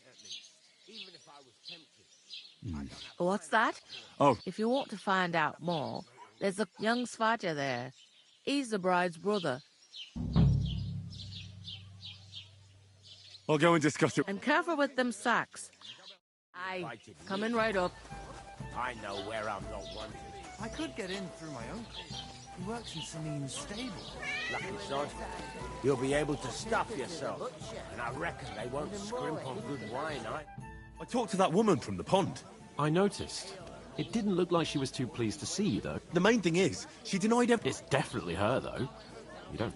Speaker 15: What's that?
Speaker 1: Oh.
Speaker 15: If you want to find out more, there's a young Svaja there. He's the bride's brother.
Speaker 1: I'll go and discuss it.
Speaker 15: And careful with them sacks. Aye, coming right up.
Speaker 13: I know where I'm not wanted.
Speaker 5: I could get in through my uncle. He works in Samin's stable.
Speaker 13: Lucky sod. You'll be able to stuff yourself. And I reckon they won't scrimp on good wine,
Speaker 1: I talked to that woman from the pond.
Speaker 12: I noticed. It didn't look like she was too pleased to see you, though.
Speaker 1: The main thing is, she denied everything.
Speaker 12: It's definitely her, though. You don't...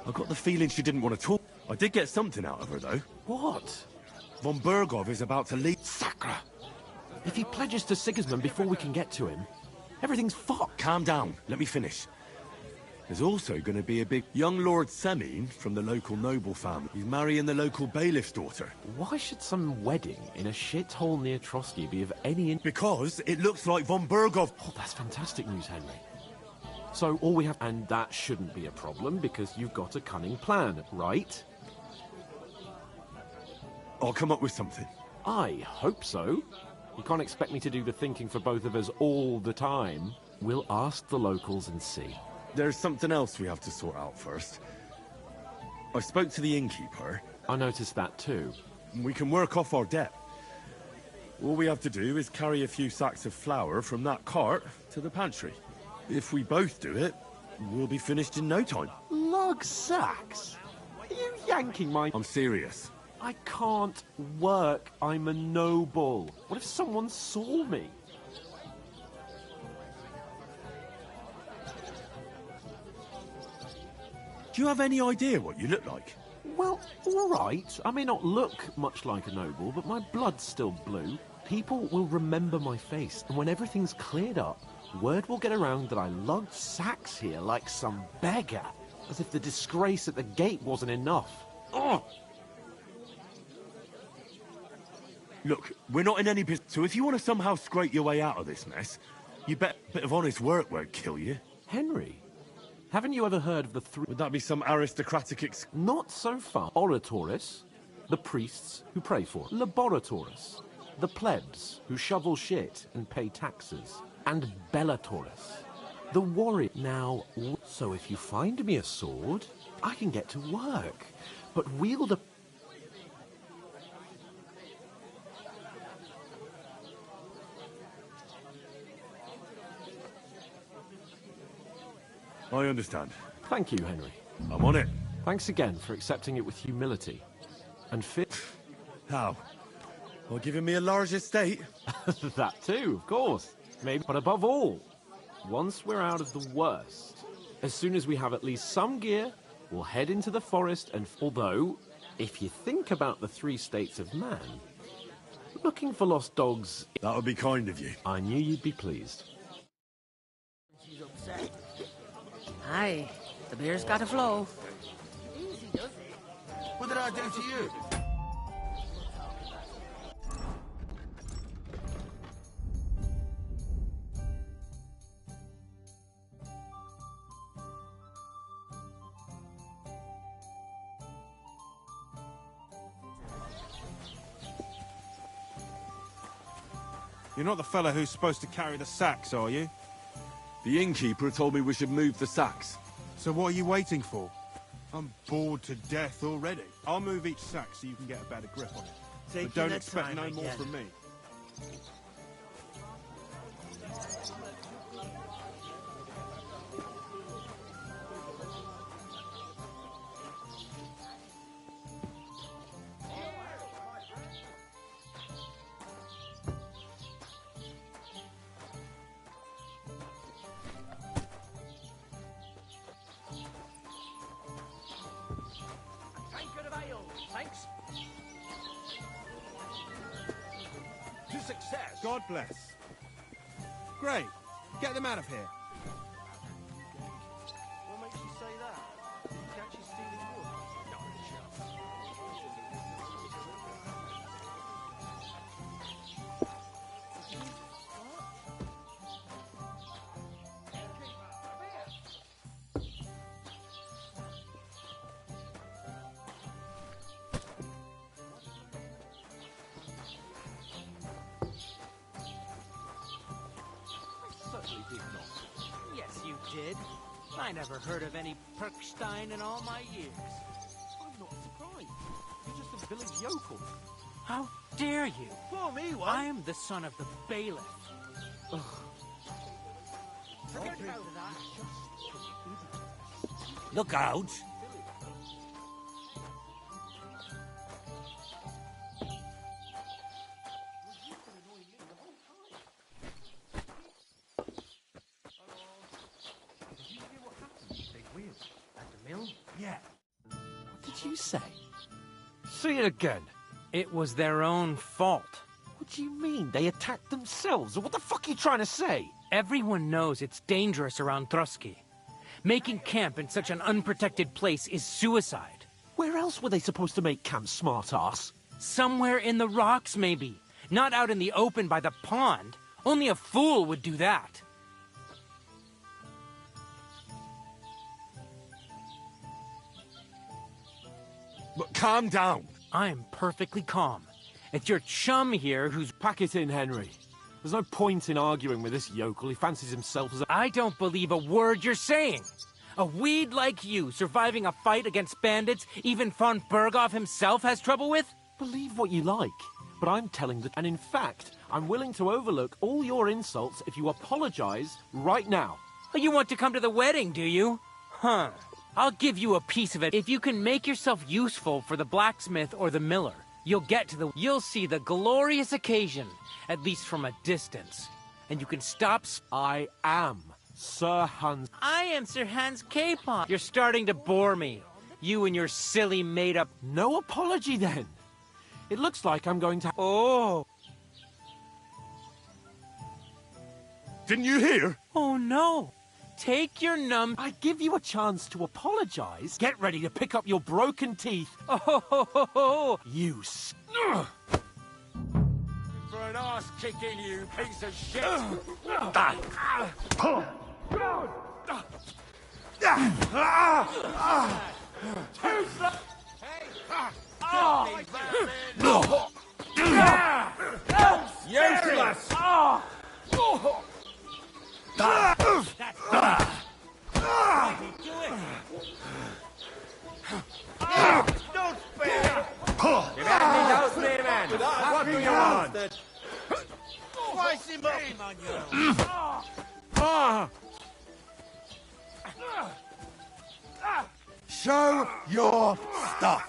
Speaker 1: I got the feeling she didn't want to talk. I did get something out of her, though.
Speaker 12: What?
Speaker 1: Von Berghoff is about to leave.
Speaker 12: Sacra! If he pledges to Sigismund before we can get to him, everything's fucked.
Speaker 1: Calm down. Let me finish. There's also going to be a big young Lord Semin from the local noble family. He's marrying the local bailiff's daughter.
Speaker 12: Why should some wedding in a shithole near Trotsky be of any...
Speaker 1: Because it looks like Von Berghoff...
Speaker 12: Oh, that's fantastic news, Henry. So all we have... And that shouldn't be a problem, because you've got a cunning plan, right?
Speaker 1: I'll come up with something.
Speaker 12: I hope so. You can't expect me to do the thinking for both of us all the time. We'll ask the locals and see.
Speaker 1: There's something else we have to sort out first. I spoke to the innkeeper.
Speaker 12: I noticed that too.
Speaker 1: We can work off our debt. All we have to do is carry a few sacks of flour from that cart to the pantry. If we both do it, we'll be finished in no time.
Speaker 12: Lug sacks? Are you yanking my...
Speaker 1: I'm serious.
Speaker 12: I can't work. I'm a noble. What if someone saw me?
Speaker 1: Do you have any idea what you look like?
Speaker 12: Well, all right. I may not look much like a noble, but my blood's still blue. People will remember my face, and when everything's cleared up, word will get around that I lugged sacks here like some beggar, as if the disgrace at the gate wasn't enough. Ugh!
Speaker 1: Look, we're not in any business, so if you want to somehow scrape your way out of this mess, you bet a bit of honest work won't kill you.
Speaker 12: Henry, haven't you ever heard of the three...
Speaker 1: Would that be some aristocratic
Speaker 12: Not so far. Oratores, the priests who pray for. Laboratoris, the plebs who shovel shit and pay taxes. And Bellatores, the warrior. Now, so if you find me a sword, I can get to work. But wield a...
Speaker 1: I understand.
Speaker 12: Thank you, Henry.
Speaker 1: I'm on it.
Speaker 12: Thanks again for accepting it with humility. And fit.
Speaker 1: How? Well, giving me a large estate?
Speaker 12: That too, of course. Maybe, but above all, once we're out of the worst, as soon as we have at least some gear, we'll head into the forest and... Although, if you think about the 3 states of man, looking for lost dogs...
Speaker 1: That would be kind of you.
Speaker 12: I knew you'd be pleased.
Speaker 15: She's upset. Aye, the beer's gotta flow.
Speaker 5: Easy does it. What did I do to you?
Speaker 10: You're not the fella who's supposed to carry the sacks, are you?
Speaker 1: The innkeeper told me we should move the sacks.
Speaker 10: So what are you waiting for? I'm bored to death already. I'll move each sack so you can get a better grip on it. But don't expect no more from me.
Speaker 13: Thanks. To success.
Speaker 10: God bless. Great. Get them out of here.
Speaker 5: What makes you say that? You catch you stealing wood?
Speaker 13: Did not. Yes, you did. I never heard of any Perkstein in all my years.
Speaker 12: I'm not surprised. You're just a village yokel.
Speaker 13: How dare you?
Speaker 5: Pour me one.
Speaker 13: I am the son of the bailiff.
Speaker 12: Ugh.
Speaker 13: Forget about that.
Speaker 5: Look out.
Speaker 13: Yeah.
Speaker 12: What did you say?
Speaker 13: Say it again. It was their own fault.
Speaker 12: What do you mean? They attacked themselves? What the fuck are you trying to say?
Speaker 13: Everyone knows it's dangerous around Trotsky. Making camp in such an unprotected place is suicide.
Speaker 12: Where else were they supposed to make camp, smart-ass?
Speaker 13: Somewhere in the rocks, maybe. Not out in the open by the pond. Only a fool would do that.
Speaker 1: But calm down.
Speaker 13: I'm perfectly calm. It's your chum here who's...
Speaker 12: Pack it in, Henry. There's no point in arguing with this yokel. He fancies himself as a...
Speaker 13: I don't believe a word you're saying. A weed like you surviving a fight against bandits even von Berghoff himself has trouble with?
Speaker 12: Believe what you like, but I'm telling the... And in fact, I'm willing to overlook all your insults if you apologize right now.
Speaker 13: You want to come to the wedding, do you? Huh. I'll give you a piece of it. If you can make yourself useful for the blacksmith or the miller, you'll see the glorious occasion, at least from a distance. And you can stop...
Speaker 12: I am Sir Hans...
Speaker 13: I am Sir Hans Capon. You're starting to bore me. You and your silly made-up...
Speaker 12: No apology, then. It looks like I'm going to...
Speaker 13: Oh.
Speaker 1: Didn't you hear?
Speaker 13: Oh, no. Take your
Speaker 12: I give you a chance to apologize. Get ready to pick up your broken teeth.
Speaker 13: Oh,
Speaker 12: You
Speaker 3: an arse kicking, you piece of shit! Useless!
Speaker 5: Don't spare!
Speaker 3: Give me those men, man! What do you want?
Speaker 5: Slice him up! Show your stuff!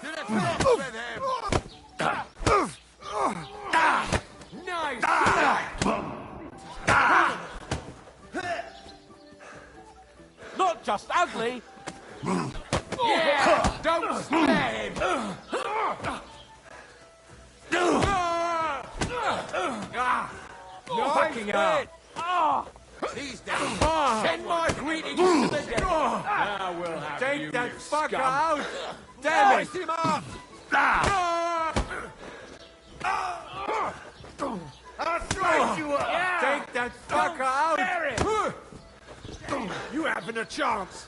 Speaker 3: Nice!
Speaker 4: Not just ugly.
Speaker 3: Yeah! Don't spare him! Fucking hell! These days, send my greetings to the dead! Now we'll have
Speaker 4: Take
Speaker 3: you,
Speaker 4: that
Speaker 3: you
Speaker 4: fucker
Speaker 3: scum.
Speaker 4: out! Damn it!
Speaker 3: Slice him up!
Speaker 5: I'll slice you up!
Speaker 4: Take that fucker out!
Speaker 3: You haven't a chance!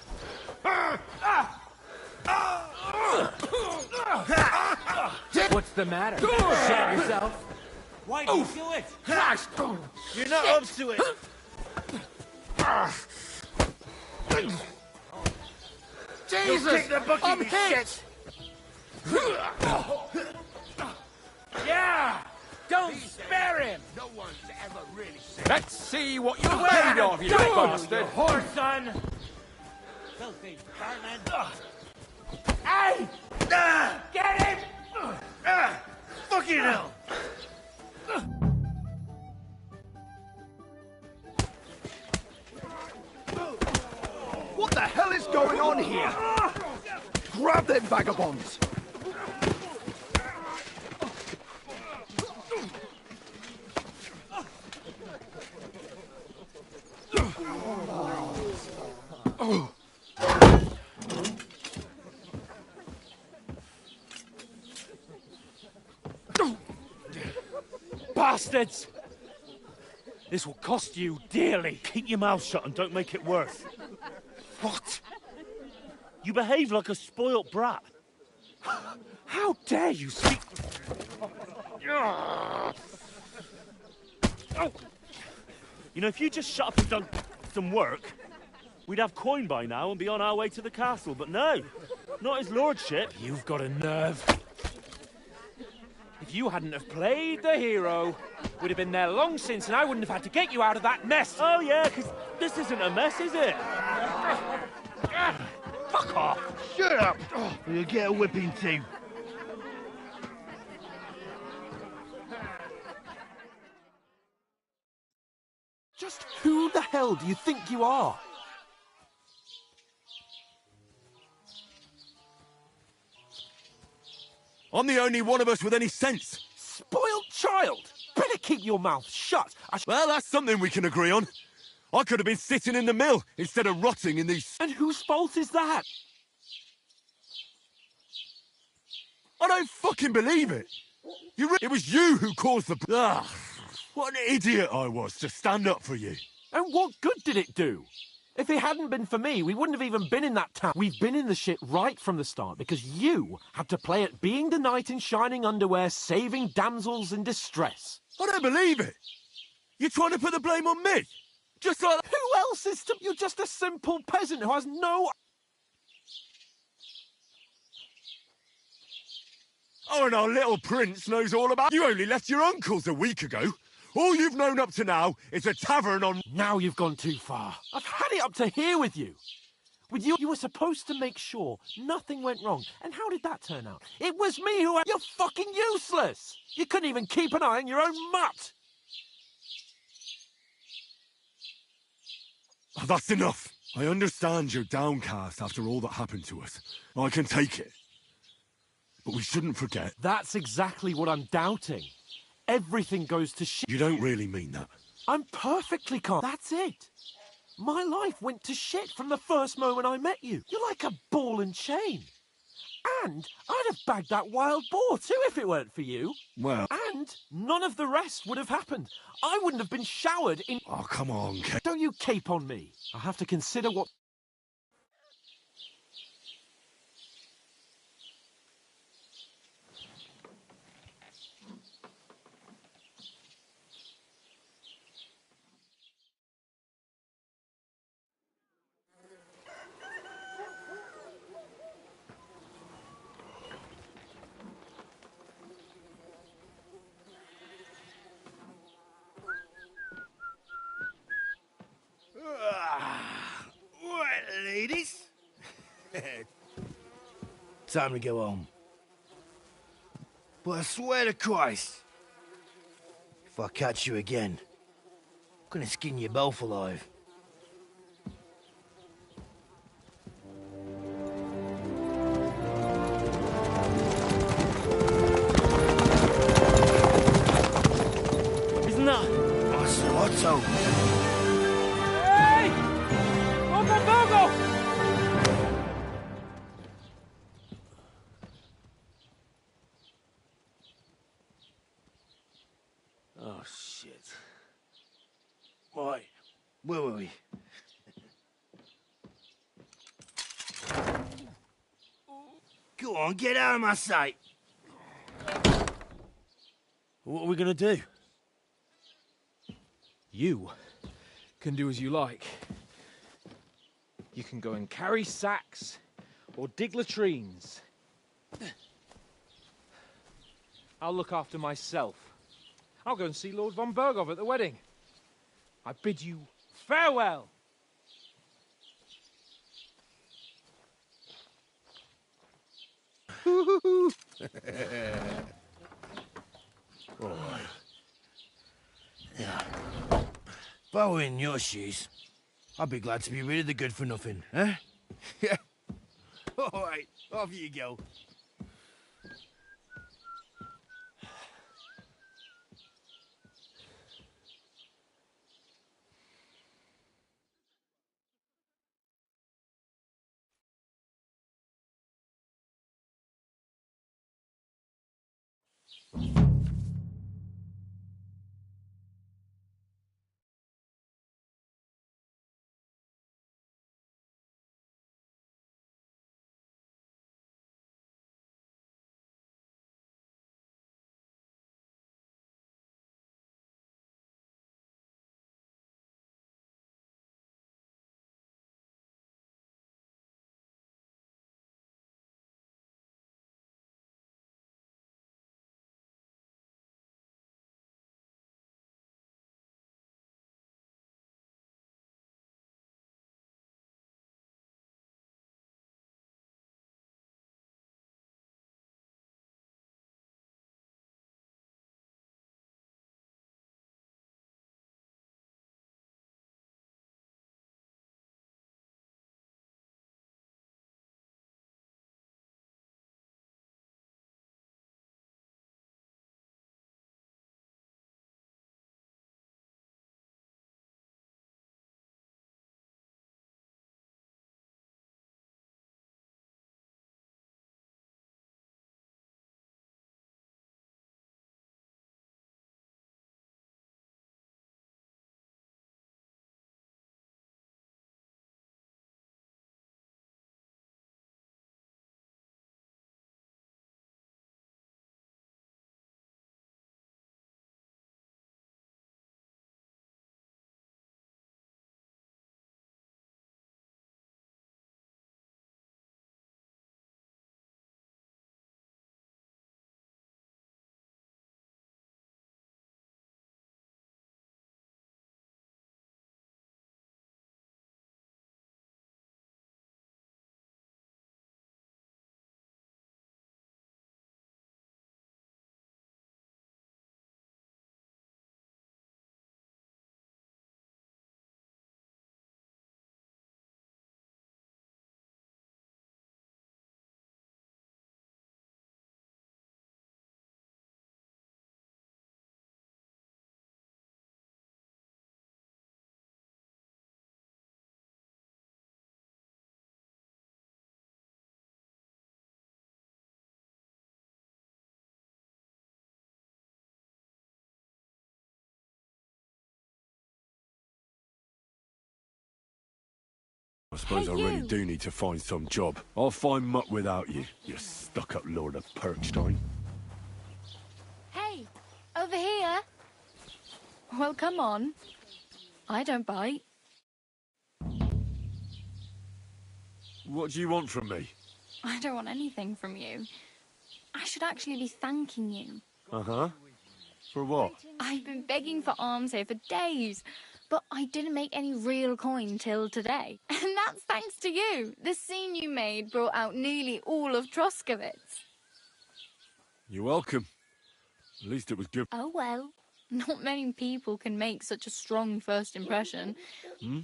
Speaker 13: What's the matter? Shot yourself?
Speaker 5: Why do you do it?
Speaker 3: Christ!
Speaker 5: You're not up to it!
Speaker 3: Jesus!
Speaker 5: Kick the bucket,
Speaker 3: I'm
Speaker 5: you
Speaker 3: hit! Yeah! Don't spare him! No one's ever really said. Let's see what you're made of, you bastard!
Speaker 5: Horse, son! Filthy barman!
Speaker 3: Hey! Get him!
Speaker 5: Fucking hell!
Speaker 16: What the hell is going on here? Grab them vagabonds!
Speaker 17: Bastards! This will cost you dearly. Keep your mouth shut and don't make it worse. What? You behave like a spoilt brat. How dare you speak... You know, if you just shut up and done some work, we'd have coin by now and be on our way to the castle. But no, not his lordship.
Speaker 13: You've got a nerve. If you hadn't have played the hero, we'd have been there long since, and I wouldn't have had to get you out of that mess.
Speaker 17: Oh, yeah, because this isn't a mess, is it?
Speaker 16: Fuck off! Shut up! Or you'll get a whipping too.
Speaker 12: Just who the hell do you think you are?
Speaker 1: I'm the only one of us with any sense.
Speaker 12: Spoiled child! Better keep your mouth shut.
Speaker 1: Well, that's something we can agree on. I could have been sitting in the mill instead of rotting in these...
Speaker 12: And whose fault is that?
Speaker 1: I don't fucking believe it. It was you who caused the... Ugh, what an idiot I was to stand up for you.
Speaker 12: And what good did it do? If it hadn't been for me, we wouldn't have even been in that town. We've been in the shit right from the start because you had to play at being the knight in shining underwear, saving damsels in distress.
Speaker 1: I don't believe it. You're trying to put the blame on me. Just like...
Speaker 12: Who else is to... You're just a simple peasant who has no...
Speaker 1: Oh, and our little prince knows all about... You only left your uncle's a week ago. All you've known up to now is a tavern on...
Speaker 12: Now you've gone too far. I've had it up to here with you. With you were supposed to make sure nothing went wrong. And how did that turn out? It was me who... You're fucking useless. You couldn't even keep an eye on your own mutt.
Speaker 1: Oh, that's enough. I understand you're downcast after all that happened to us. I can take it. But we shouldn't forget...
Speaker 12: That's exactly what I'm doubting. Everything goes to shit.
Speaker 1: You don't really mean that.
Speaker 12: I'm perfectly calm. That's it. My life went to shit from the first moment I met you. You're like a ball and chain. And I'd have bagged that wild boar too if it weren't for you.
Speaker 1: Well...
Speaker 12: And none of the rest would have happened. I wouldn't have been showered in...
Speaker 1: Oh, come on, Kate.
Speaker 12: Don't you cape on me. I'll have to consider what...
Speaker 16: Right, ladies. Time to go home. But I swear to Christ, if I catch you again, I'm gonna skin you both alive.
Speaker 13: Isn't that?
Speaker 16: Otto.
Speaker 13: Hey! Go!
Speaker 16: Oh, shit. Right. Where were we? Go on, get out of my sight.
Speaker 4: What are we gonna do? You can do as you like. You can go and carry sacks or dig latrines. I'll look after myself. I'll go and see Lord von Bergov at the wedding. I bid you farewell.
Speaker 16: All right. Yeah. If I were in your shoes, I'd be glad to be rid of the good-for-nothing, eh? Yeah. All right, off you go.
Speaker 1: I suppose
Speaker 7: Hey,
Speaker 1: I really
Speaker 7: you.
Speaker 1: do need to find some job. I'll find muck without you, you stuck-up Lord of Perkstein.
Speaker 18: Hey, over here. Well, come on. I don't bite.
Speaker 1: What do you want from me?
Speaker 18: I don't want anything from you. I should actually be thanking you.
Speaker 1: Uh-huh. For what?
Speaker 18: I've been begging for alms here for days, but I didn't make any real coin till today. And that's thanks to you. The scene you made brought out nearly all of Troskowitz.
Speaker 1: You're welcome. At least it was good.
Speaker 18: Oh well. Not many people can make such a strong first impression.
Speaker 1: Hmm?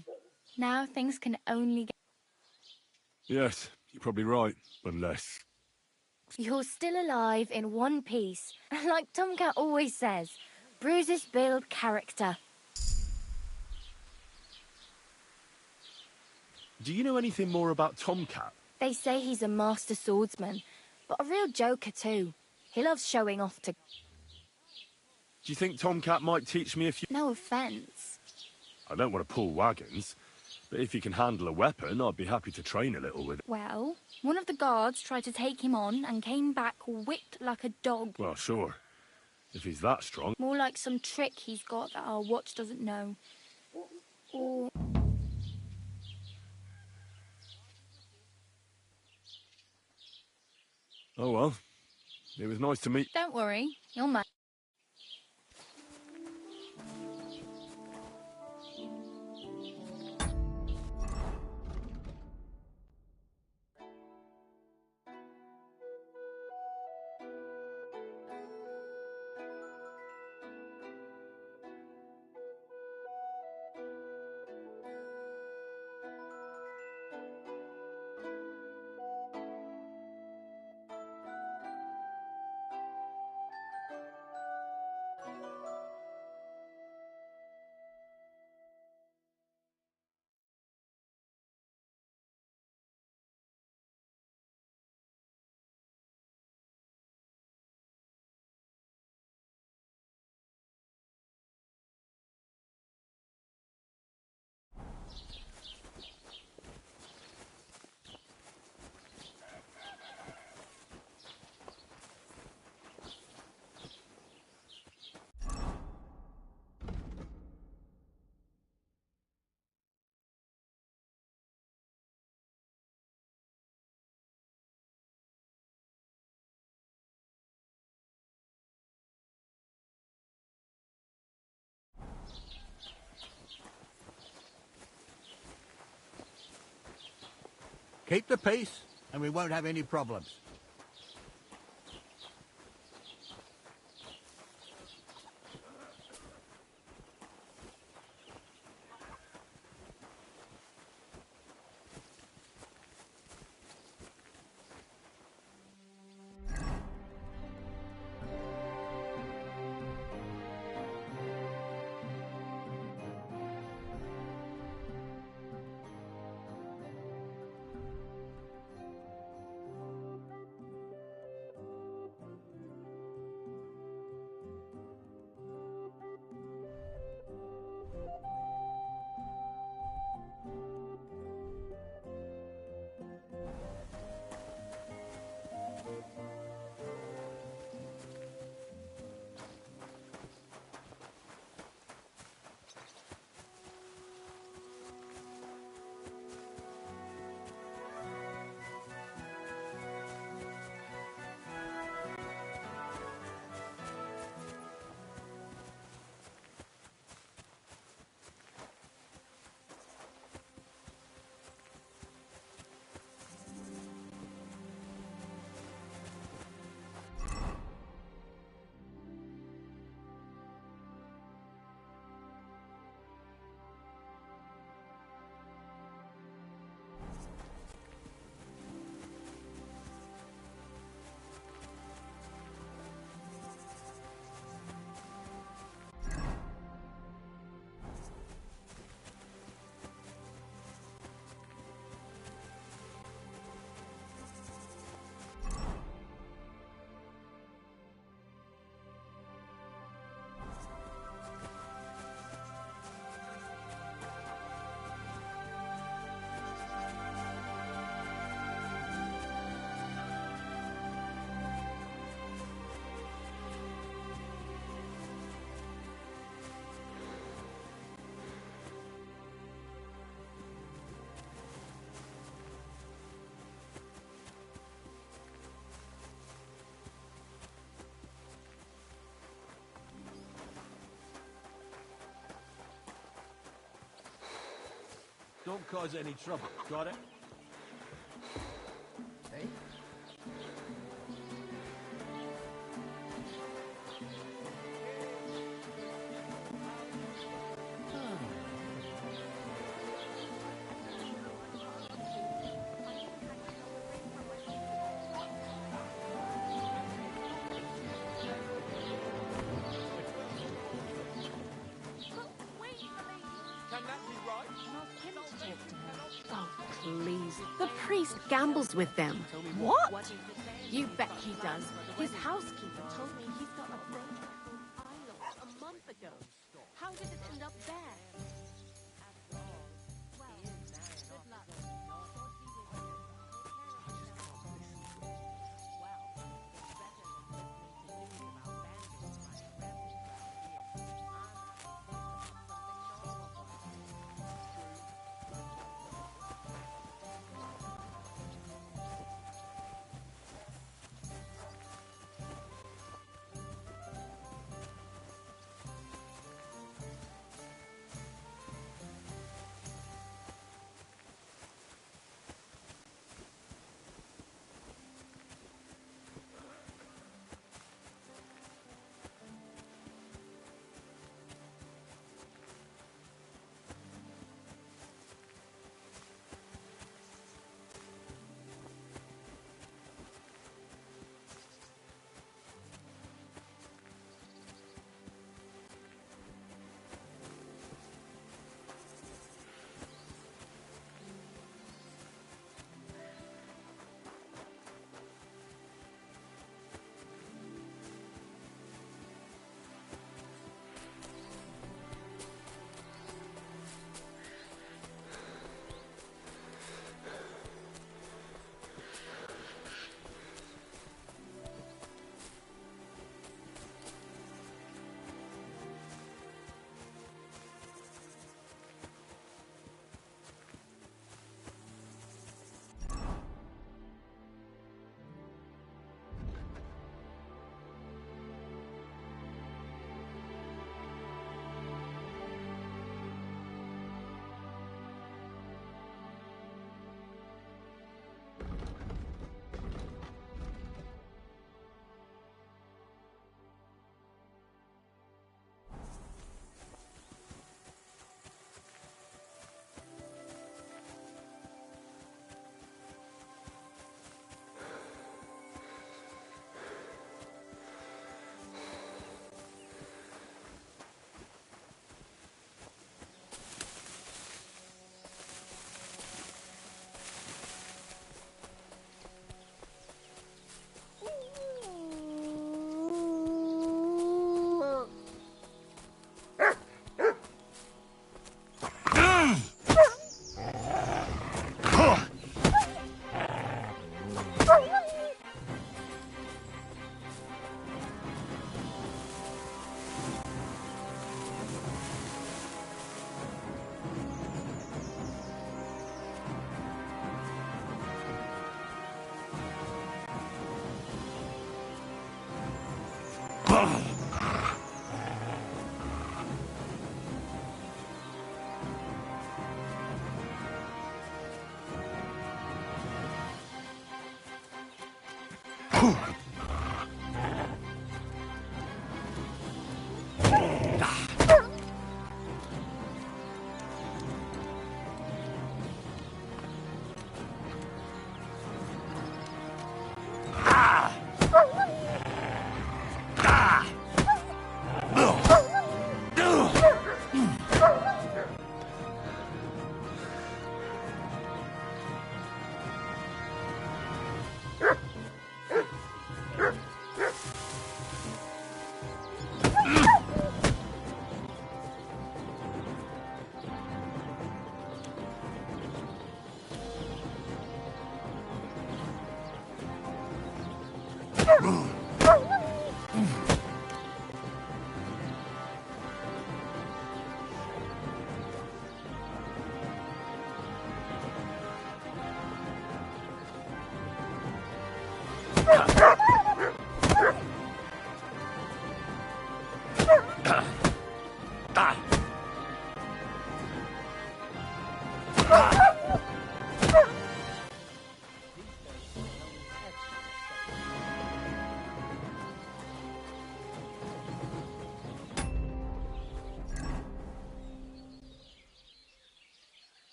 Speaker 18: Now things can only get...
Speaker 1: Yes, you're probably right. Unless...
Speaker 7: You're still alive in one piece. Like Tomcat always says, bruises build character.
Speaker 1: Do you know anything more about Tomcat?
Speaker 7: They say he's a master swordsman, but a real joker too. He loves showing off to...
Speaker 1: Do you think Tomcat might teach me a few...
Speaker 18: No offence.
Speaker 1: I don't want to pull wagons, but if you can handle a weapon, I'd be happy to train a little with it.
Speaker 18: Well, one of the guards tried to take him on and came back whipped like a dog.
Speaker 1: Well, sure. If he's that strong...
Speaker 18: More like some trick he's got that our watch doesn't know. Or...
Speaker 1: Oh well. It was nice to meet...
Speaker 18: Don't worry, you'll manage.
Speaker 5: Keep the peace, and we won't have any problems.
Speaker 19: Don't cause any trouble. Got it?
Speaker 5: Hey?
Speaker 15: Can that be right? Oh, please. The priest gambles with them.
Speaker 14: What?
Speaker 15: You bet he does. His housekeeper told me he's got a brooch a month ago. How did it end up there?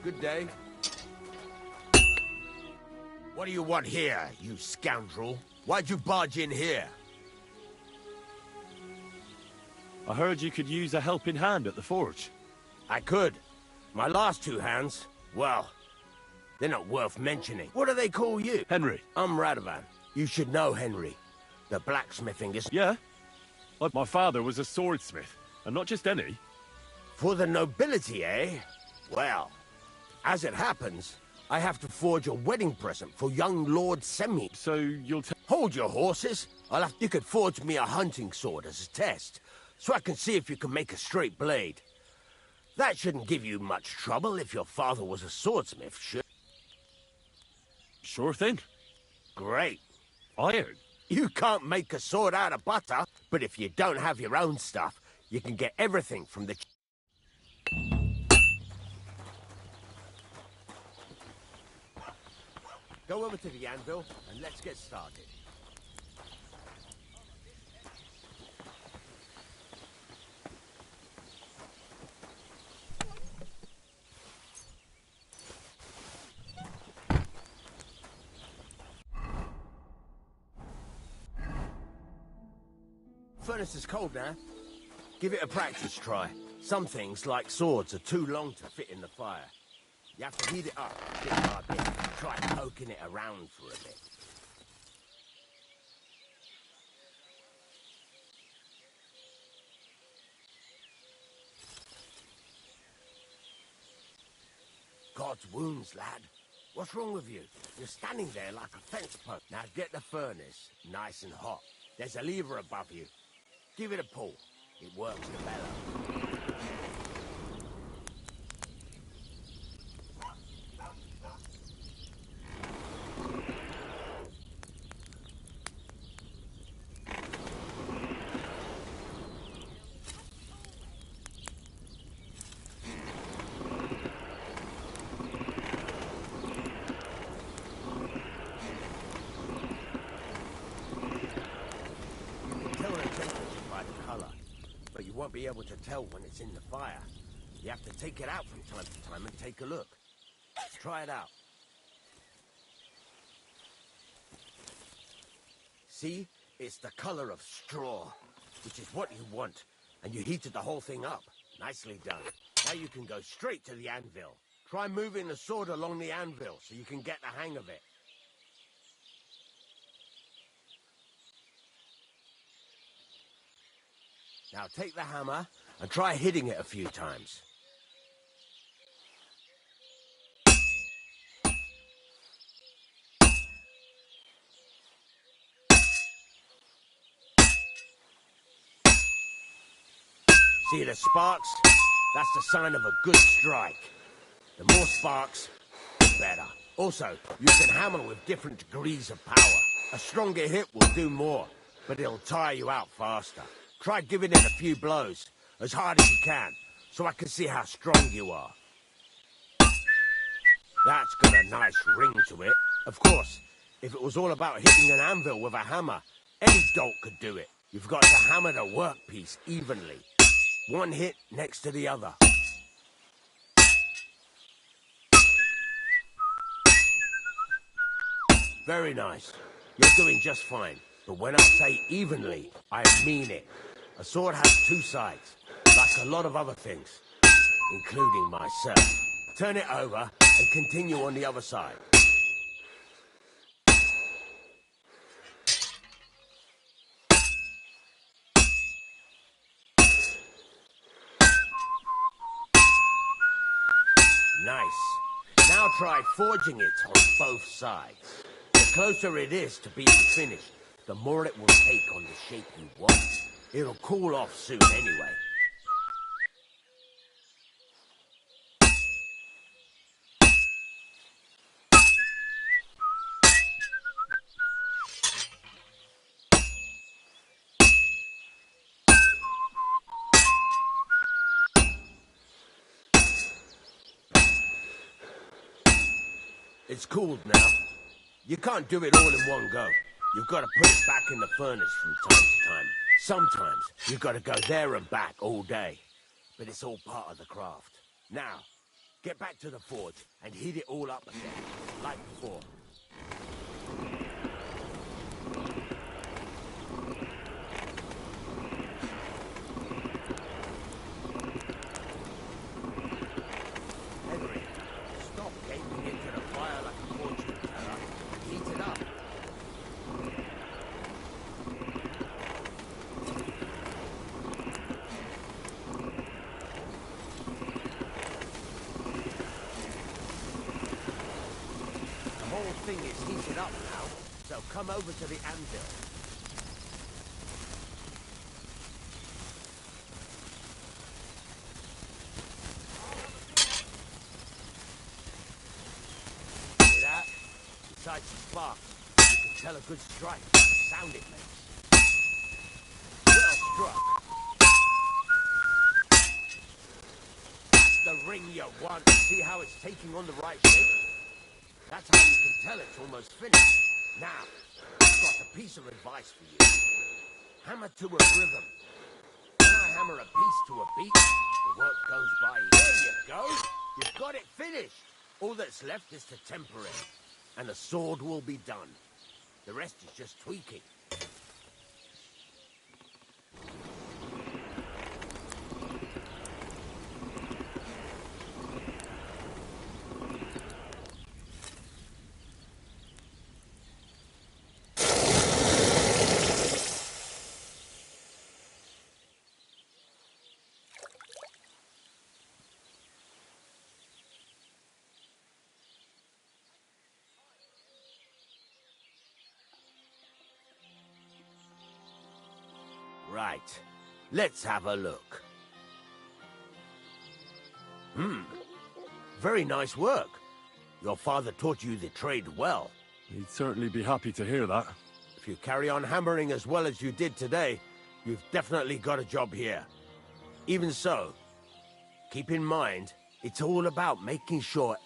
Speaker 9: Good day. What do you want here, you scoundrel? Why'd you barge in here?
Speaker 17: I heard you could use a helping hand at the forge.
Speaker 9: I could. My last two hands, well, they're not worth mentioning. What do they call you?
Speaker 17: Henry.
Speaker 9: I'm Radovan. You should know Henry. The blacksmithing is...
Speaker 17: Yeah? My father was a swordsmith, and not just any.
Speaker 9: For the nobility, eh? Well, as it happens, I have to forge a wedding present for young Lord Semi.
Speaker 17: So you'll
Speaker 9: hold your horses. You could forge me a hunting sword as a test, so I can see if you can make a straight blade. That shouldn't give you much trouble if your father was a swordsmith, should?
Speaker 17: Sure thing.
Speaker 9: Great.
Speaker 17: Iron?
Speaker 9: You can't make a sword out of butter, but if you don't have your own stuff, you can get everything from the... Go over to the anvil, and let's get started. Furnace is cold now. Give it a practice try. Some things, like swords, are too long to fit in the fire. You have to heat it up bit by bit. Try poking it around for a bit. God's wounds, lad. What's wrong with you? You're standing there like a fence post. Now get the furnace nice and hot. There's a lever above you. Give it a pull. It works the bellow. Won't be able to tell when it's in the fire. You have to take it out from time to time and take a look. Try it out. See? It's the color of straw, which is what you want. And you heated the whole thing up. Nicely done. Now you can go straight to the anvil. Try moving the sword along the anvil so you can get the hang of it. Now take the hammer and try hitting it a few times. See the sparks? That's the sign of a good strike. The more sparks, the better. Also, you can hammer with different degrees of power. A stronger hit will do more, but it'll tire you out faster. Try giving it a few blows, as hard as you can, so I can see how strong you are. That's got a nice ring to it. Of course, if it was all about hitting an anvil with a hammer, any dolt could do it. You've got to hammer the workpiece evenly. One hit next to the other. Very nice. You're doing just fine. But when I say evenly, I mean it. A sword has two sides, like a lot of other things, including myself. Turn it over and continue on the other side. Nice. Now try forging it on both sides. The closer it is to being finished, the more it will take on the shape you want. It'll cool off soon anyway. It's cooled now. You can't do it all in one go. You've got to put it back in the furnace from time to time. Sometimes you've got to go there and back all day. But it's all part of the craft. Now,
Speaker 16: Get back to the forge and heat it all up again, like before. Henry, stop gaping into the fire like a fortune teller. Heat it up. The whole thing is heated up now, so come over to the anvil. See that? Besides the spark, you can tell a good strike by the sound it makes. Well struck. That's the ring you want. See how it's taking on the right shape? That's how you can tell it's almost finished. Now, I've got a piece of advice for you. Hammer to a rhythm. When I hammer a piece to a beat, the work goes by. There you go. You've got it finished. All that's left is to temper it, and the sword will be done. The rest is just tweaking. Right. Let's have a look. Very nice work. Your father taught you the trade well.
Speaker 1: He'd certainly be happy to hear that.
Speaker 16: If you carry on hammering as well as you did today, you've definitely got a job here. Even so, keep in mind, it's all about making sure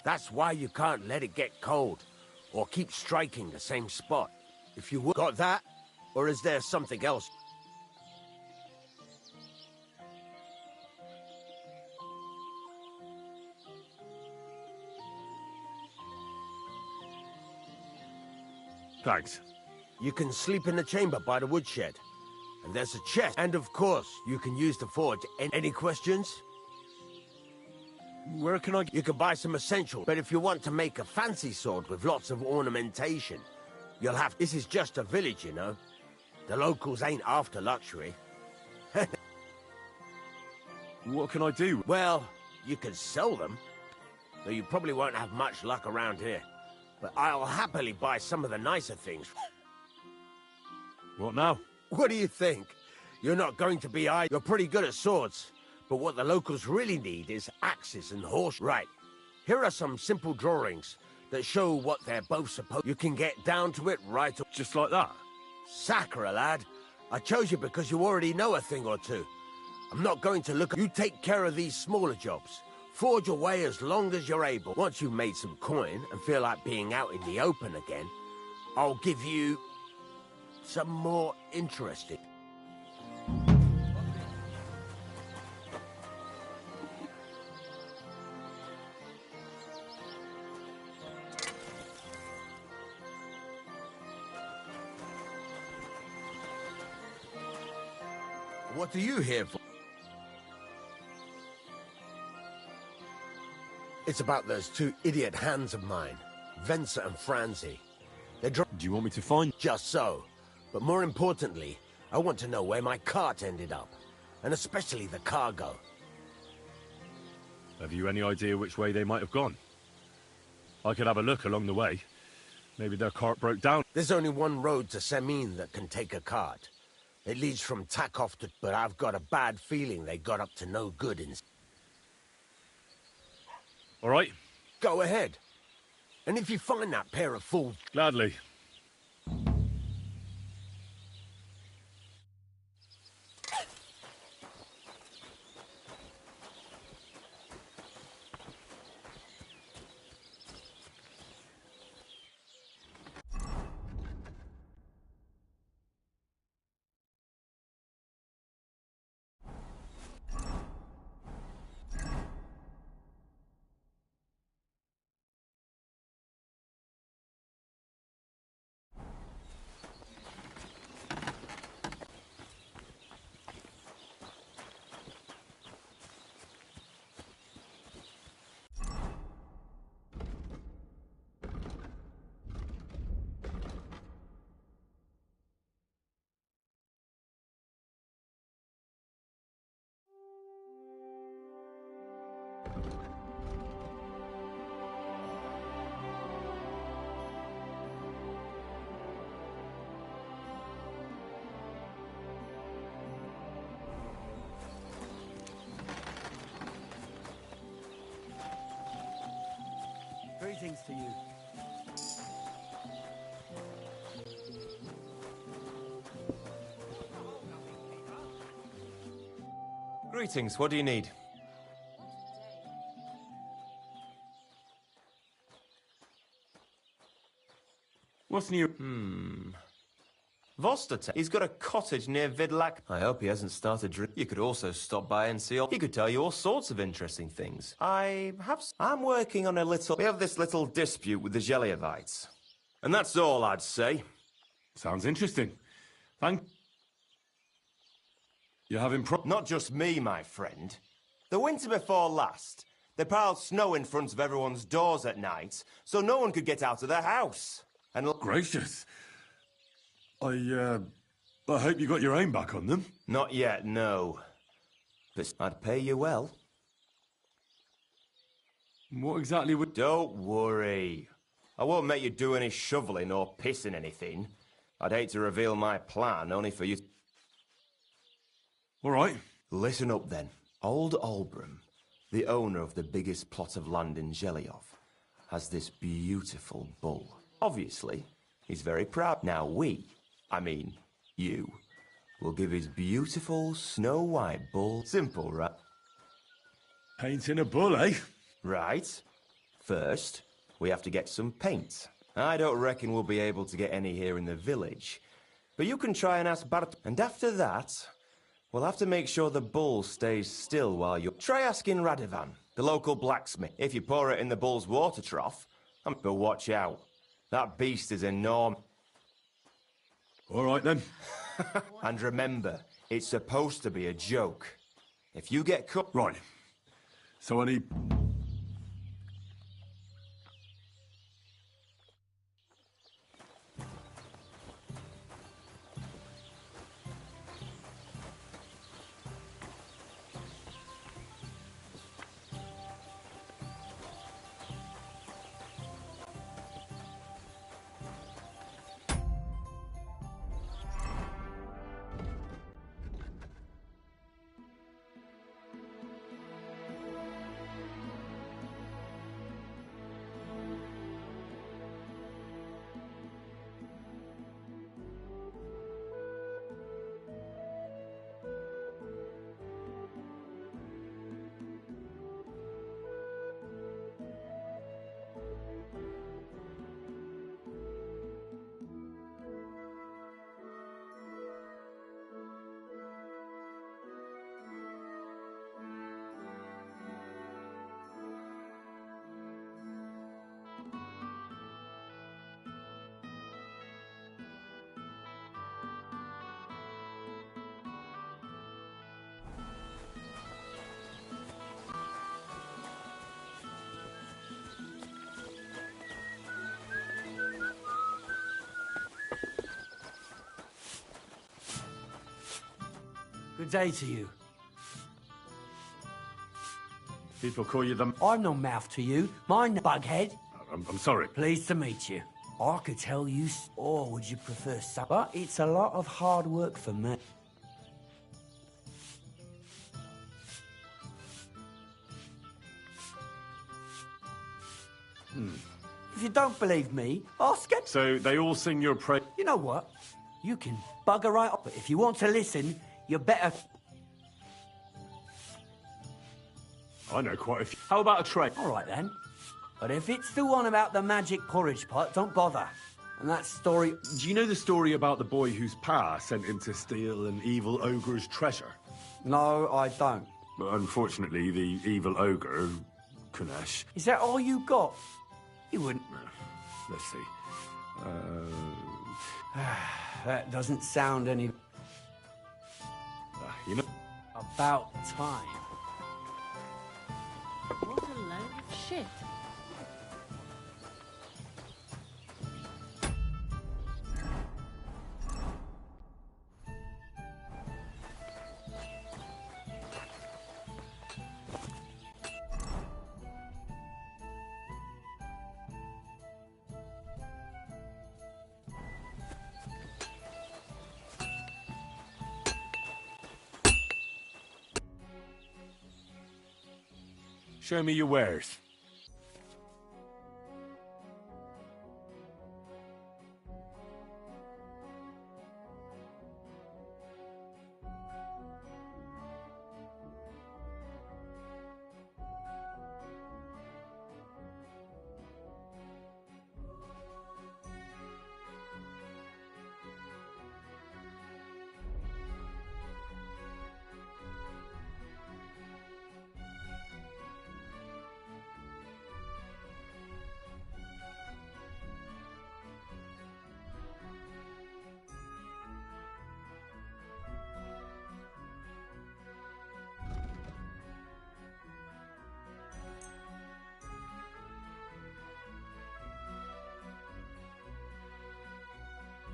Speaker 16: That's why you can't let it get cold, or keep striking the same spot. If you got that, or is there something else?
Speaker 1: Thanks.
Speaker 16: You can sleep in the chamber by the woodshed. And there's a chest. And of course, you can use the forge. Any questions?
Speaker 1: Where can I...
Speaker 16: You can buy some essentials. But if you want to make a fancy sword with lots of ornamentation, you'll have... This is just a village, you know. The locals ain't after luxury.
Speaker 1: What can I do?
Speaker 16: Well, you can sell them. Though you probably won't have much luck around here. But I'll happily buy some of the nicer things.
Speaker 1: What now?
Speaker 16: What do you think? You're not going to be You're pretty good at swords. But what the locals really need is axes and horse... Right. Here are some simple drawings that show what they're both supposed... You can get down to it right...
Speaker 1: Just like that?
Speaker 16: Sacre, lad. I chose you because you already know a thing or two. I'm not going to look... You take care of these smaller jobs. Forge away as long as you're able. Once you've made some coin and feel like being out in the open again, I'll give you some more interesting. What are you here for? It's about those two idiot hands of mine, Venser and Franzi.
Speaker 1: Do you want me to find...
Speaker 16: Just so. But more importantly, I want to know where my cart ended up. And especially the cargo.
Speaker 1: Have you any idea which way they might have gone? I could have a look along the way. Maybe their cart broke down.
Speaker 16: There's only one road to Semin that can take a cart. It leads from Takov to... But I've got a bad feeling they got up to no good in...
Speaker 1: All right.
Speaker 16: Go ahead. And if you find that pair of fools...
Speaker 1: Gladly.
Speaker 13: Greetings to you.
Speaker 20: Greetings, what do you need?
Speaker 1: What's new?
Speaker 20: Vosterton. He's got a cottage near Vidlac. I hope he hasn't started drinking. You could also stop by and see all... He could tell you all sorts of interesting things. I'm working on a little... We have this little dispute with the Geliovites. And that's all I'd say.
Speaker 1: Sounds interesting. Thank... You're having
Speaker 20: Not just me, my friend. The winter before last, they piled snow in front of everyone's doors at night, so no one could get out of their house. And...
Speaker 1: Gracious. I hope you got your aim back on them.
Speaker 20: Not yet, no. But I'd pay you well.
Speaker 1: What exactly would...
Speaker 20: Don't worry. I won't make you do any shoveling or pissing anything. I'd hate to reveal my plan, only for you...
Speaker 1: All right.
Speaker 20: Listen up, then. Old Olbram, the owner of the biggest plot of land in Geliov, has this beautiful bull. Obviously, he's very proud. Now you, will give his beautiful snow-white bull... Simple, right?
Speaker 1: Painting a bull, eh?
Speaker 20: Right. First, we have to get some paint. I don't reckon we'll be able to get any here in the village. But you can try and ask Bart... And after that, we'll have to make sure the bull stays still while you... Try asking Radovan, the local blacksmith, if you pour it in the bull's water trough. But watch out. That beast is enormous.
Speaker 1: All right, then.
Speaker 20: And remember, it's supposed to be a joke. If you get caught...
Speaker 1: Right. So I need...
Speaker 13: Good day to you.
Speaker 1: People call you the...
Speaker 13: I'm no mouth to you. Mine, Bughead.
Speaker 1: I'm sorry.
Speaker 13: Pleased to meet you. I could tell you, or would you prefer some? But it's a lot of hard work for me. If you don't believe me, ask it.
Speaker 1: So they all sing your praise?
Speaker 13: You know what? You can bugger right up, but if you want to listen, you better...
Speaker 1: I know quite a few. How about a trade?
Speaker 13: All right, then. But if it's the one about the magic porridge pot, don't bother. And that story...
Speaker 1: Do you know the story about the boy whose pa sent him to steal an evil ogre's treasure?
Speaker 13: No, I don't.
Speaker 1: But unfortunately, the evil ogre, Kunesh...
Speaker 13: Is that all you got? You wouldn't...
Speaker 1: Let's see.
Speaker 13: That doesn't sound any...
Speaker 1: You know...
Speaker 13: About time. What a load of shit.
Speaker 1: Show me your wares.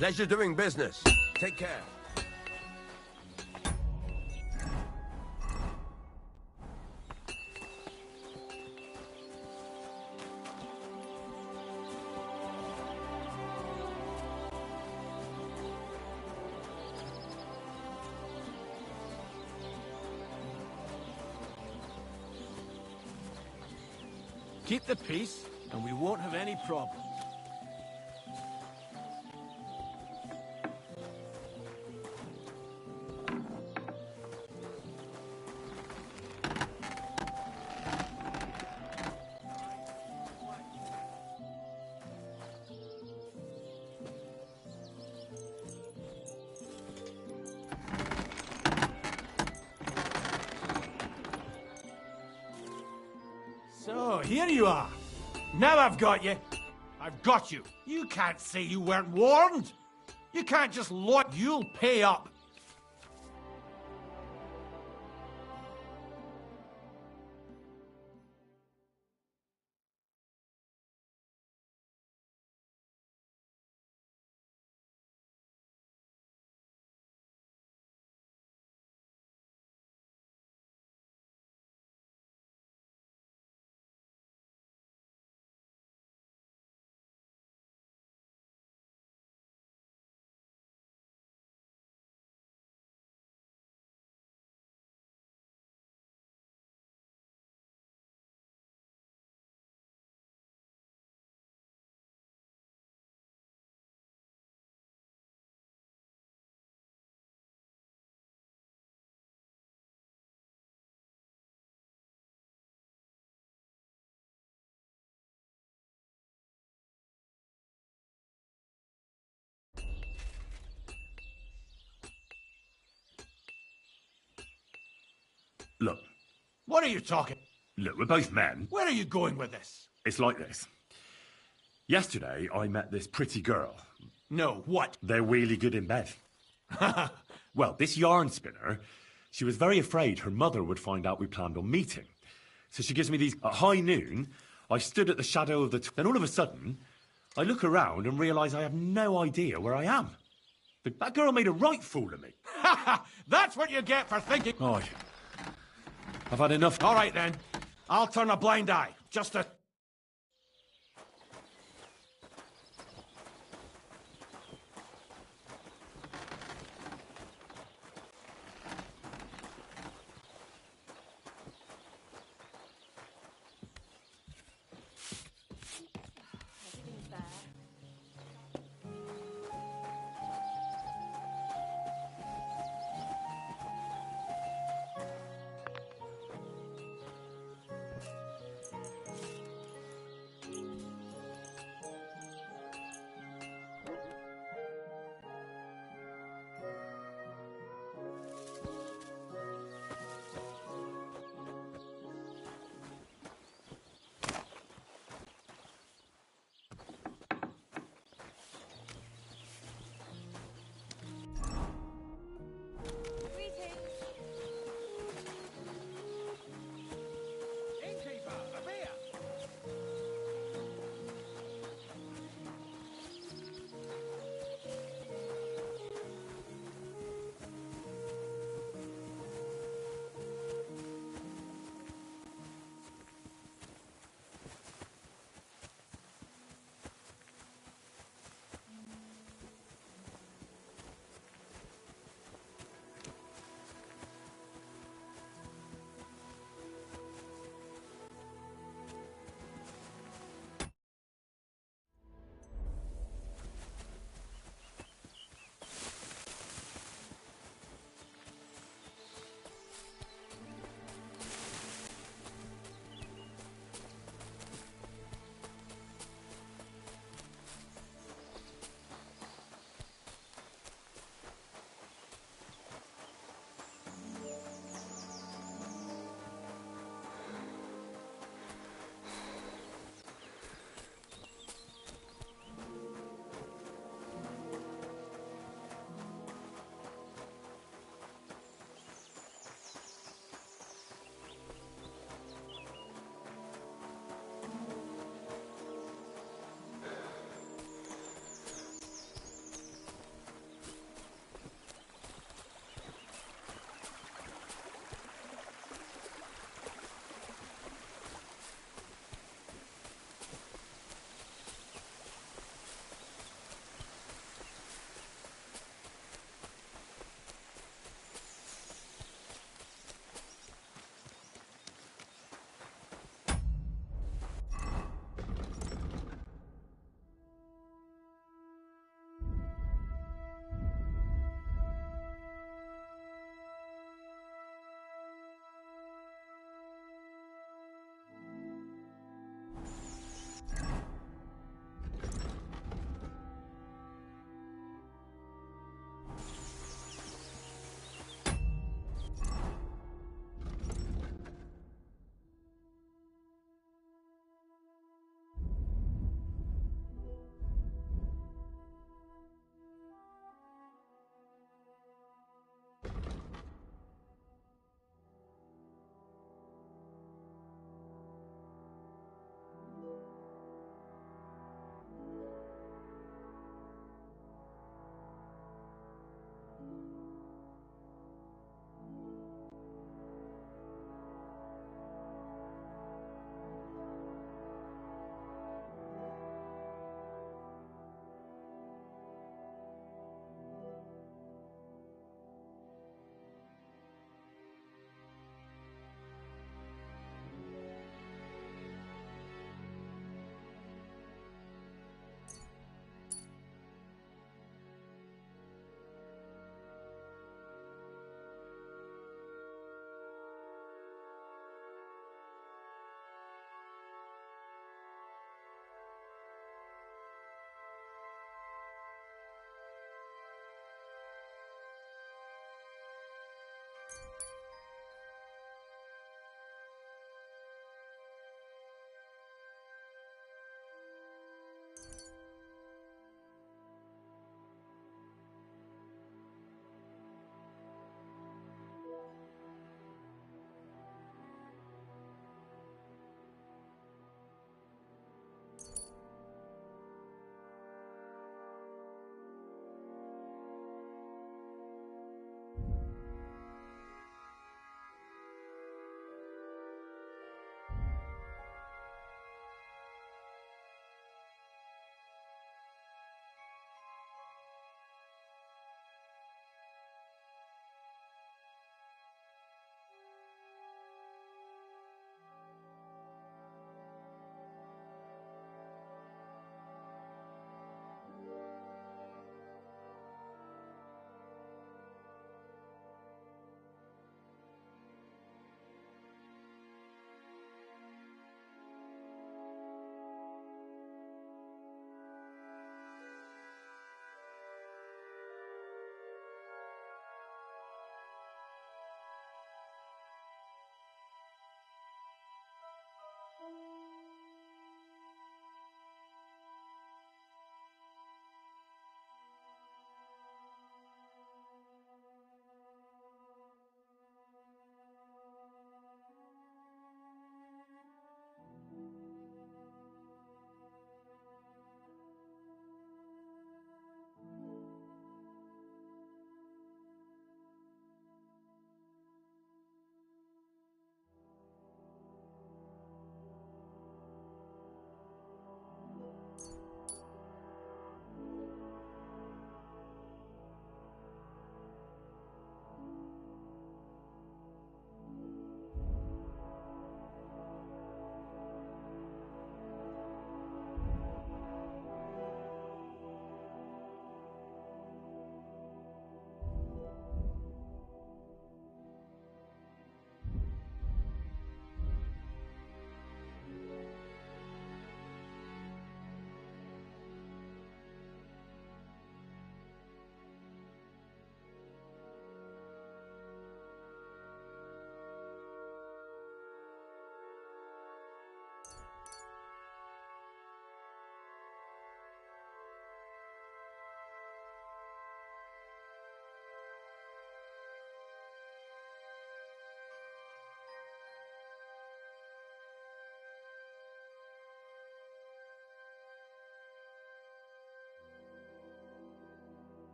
Speaker 21: Pleasure doing business. Take care.
Speaker 19: Keep the peace, and we won't have any problems.
Speaker 22: So, here you are. Now I've got you. I've got you. You can't say you weren't warned. You can't just lock. You'll pay up.
Speaker 23: Look.
Speaker 22: What are you talking?
Speaker 23: Look, we're both men.
Speaker 22: Where are you going with this?
Speaker 23: It's like this. Yesterday, I met this pretty girl.
Speaker 22: No, what?
Speaker 23: They're really good in bed. Well, this yarn spinner, she was very afraid her mother would find out we planned on meeting. So she gives me these at high noon. I stood at the shadow of the... Then all of a sudden, I look around and realise I have no idea where I am. That girl made a right fool of me.
Speaker 22: That's what you get for thinking...
Speaker 23: Oh, I've had enough.
Speaker 22: All right, then. I'll turn a blind eye. Just a...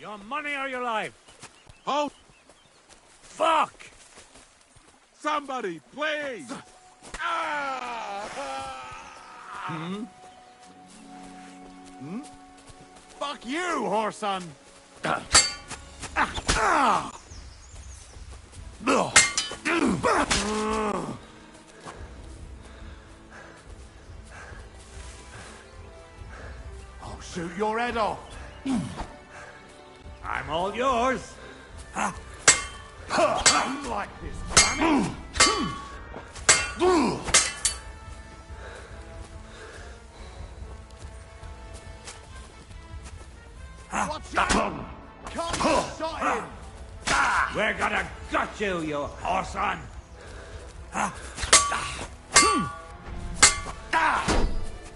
Speaker 3: Your money or your life?
Speaker 10: Oh!
Speaker 3: Fuck!
Speaker 10: Somebody, please!
Speaker 22: Hmm? Hmm? Fuck you, whoreson! I'll shoot your head off.
Speaker 3: I'm all yours.
Speaker 22: I'm like this, man. Watch out! Can't get shot in!
Speaker 3: We're gonna gut you, you whoreson!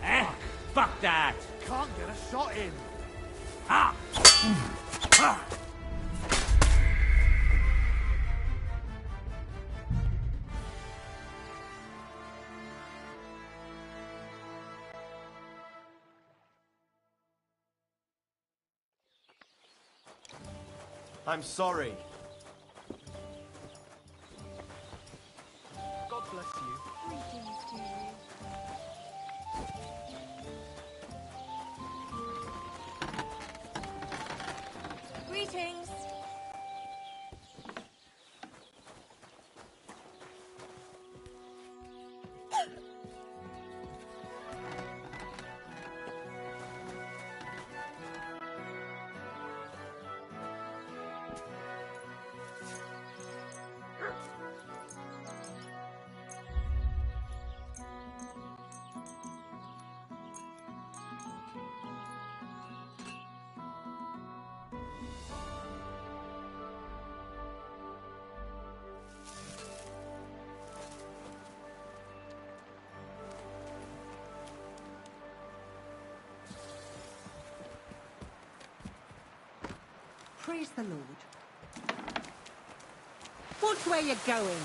Speaker 3: Eh? Fuck that!
Speaker 22: Can't get a shot in!
Speaker 20: I'm sorry.
Speaker 4: God bless you.
Speaker 18: Greetings to you.
Speaker 7: Greetings.
Speaker 2: Praise the Lord.
Speaker 15: Which way you going?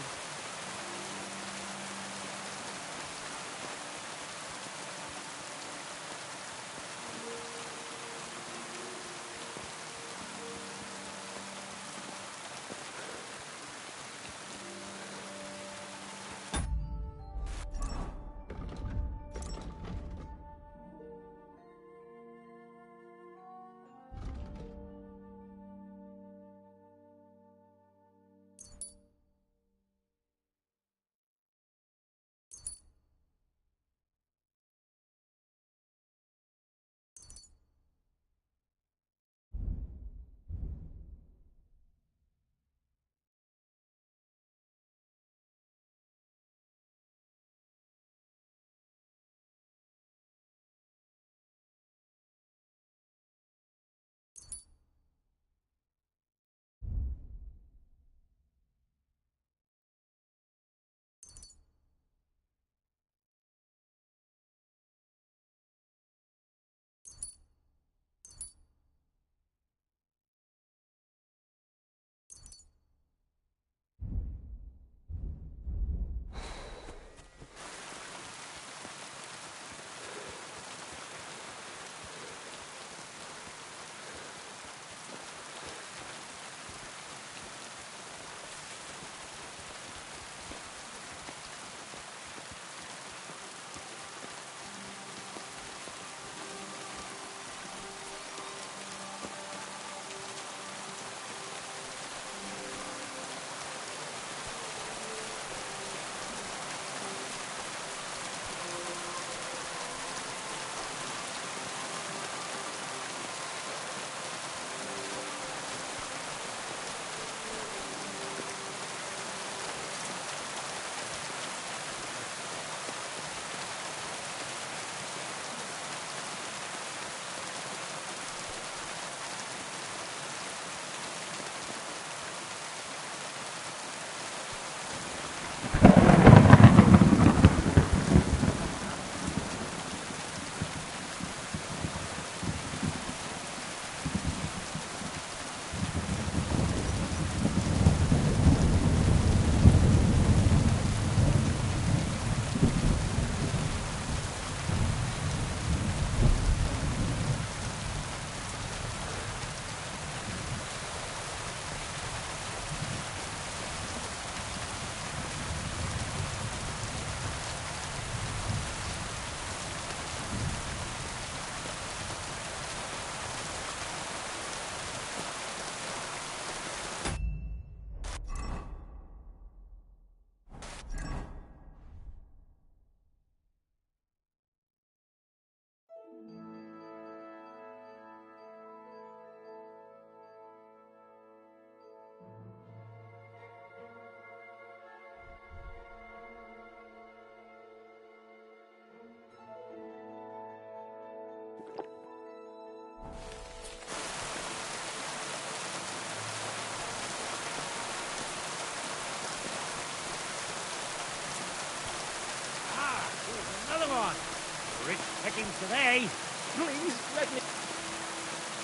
Speaker 17: talking today. Please let me.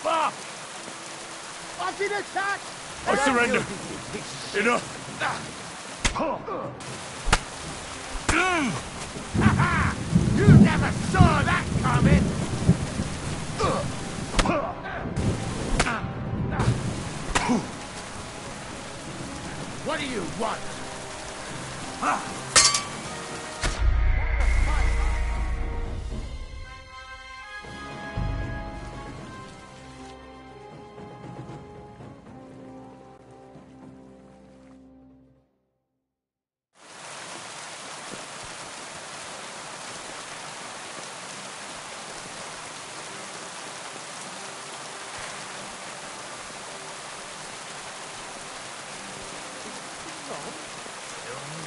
Speaker 17: Fuck!
Speaker 22: I've been attacked!
Speaker 1: I surrender. Enough.
Speaker 22: You never saw that coming! What do you want?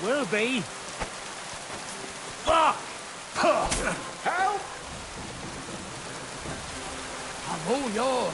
Speaker 17: Will be. Fuck!
Speaker 22: Help!
Speaker 16: I'm all yours.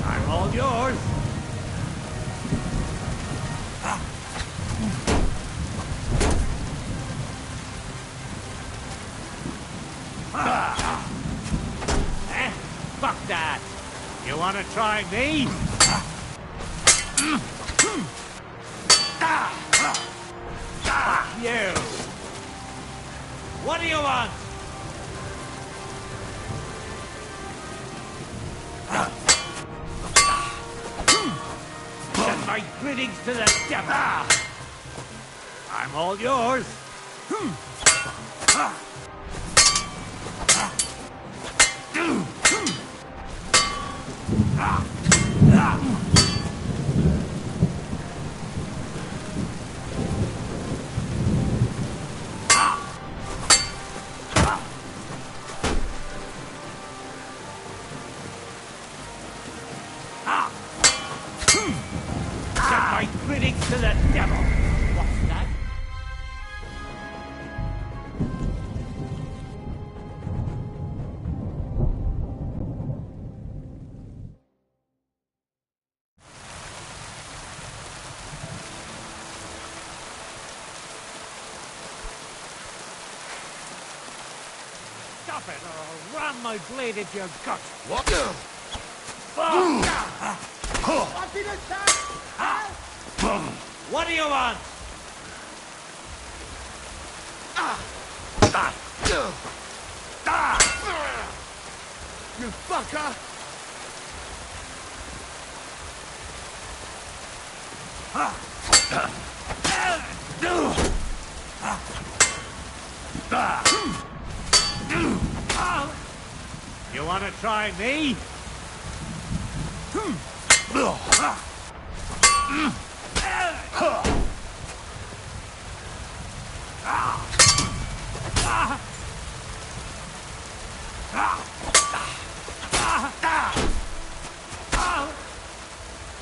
Speaker 17: I'm all yours. Fuck that. You want to try me? Fuck you. What do you want? Send my greetings to the devil. I'm all yours. Send my greetings to the devil. What's that? Stop it, or I'll ram my blade into your gut.
Speaker 22: What? I've been attacked!
Speaker 17: What do you want?
Speaker 22: You fucker!
Speaker 17: You want to try me?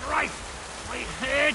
Speaker 17: Right, my head.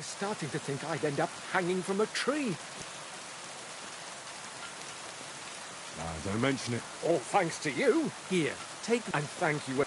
Speaker 6: starting to think I'd end up hanging from a tree.
Speaker 1: Don't mention it.
Speaker 6: All thanks to you. Here, take and thank you.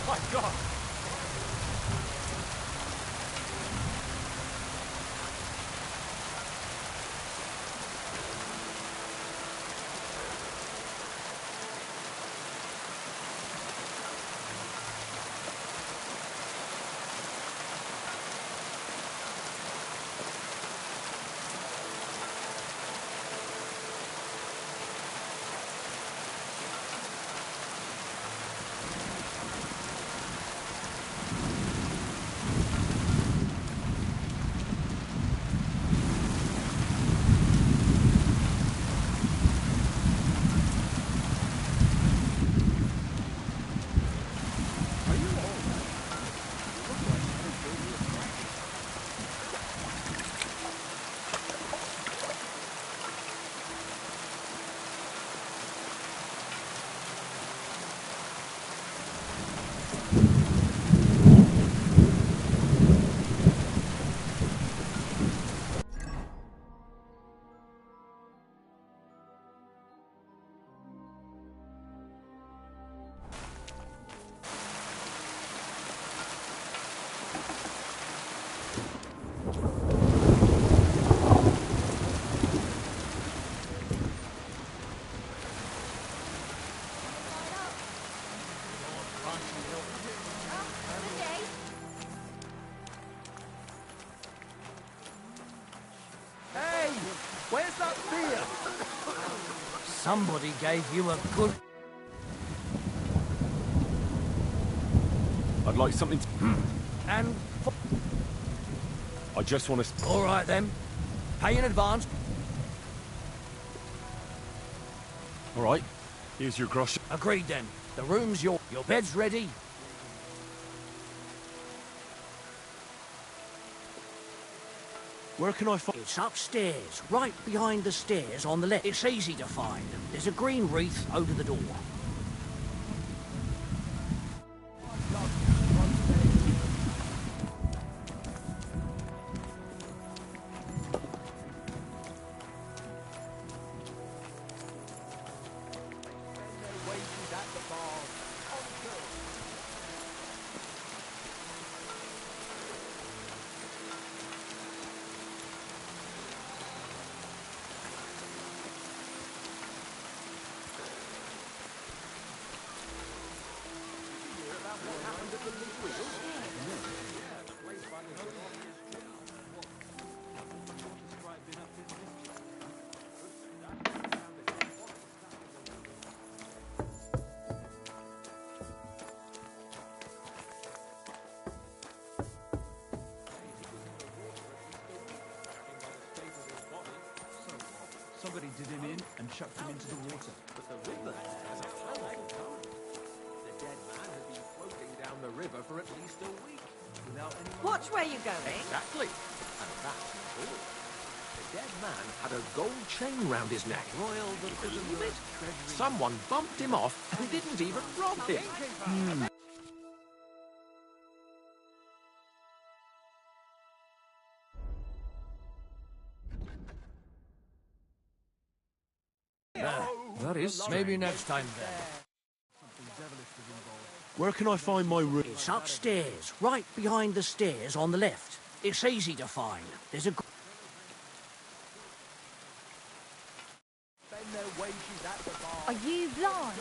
Speaker 6: My God!
Speaker 22: Hey, where's that beer?
Speaker 6: Somebody gave you a good...
Speaker 1: I'd like something to...
Speaker 22: And...
Speaker 1: I just want to...
Speaker 22: All right, then. Pay in advance.
Speaker 1: All right. Here's your grosh.
Speaker 22: Agreed, then. The room's your bed's ready.
Speaker 1: Where can I find...
Speaker 22: It's upstairs, right behind the stairs on the left. It's easy to find. There's a green wreath over the door.
Speaker 8: Somebody did him in and chucked him into the water.
Speaker 11: But the river has a powerful current. The dead man has been floating down the river for at least a week without any...
Speaker 2: Watch where you're going.
Speaker 11: Exactly. And that's all. The dead man had a gold chain round his neck. Royal, believe it? Someone bumped him off and didn't even rob him.
Speaker 6: That is
Speaker 22: Maybe next time, then.
Speaker 1: Where can I find my room?
Speaker 22: It's upstairs, right behind the stairs on the left. It's easy to find. There's a...
Speaker 18: Are you blind?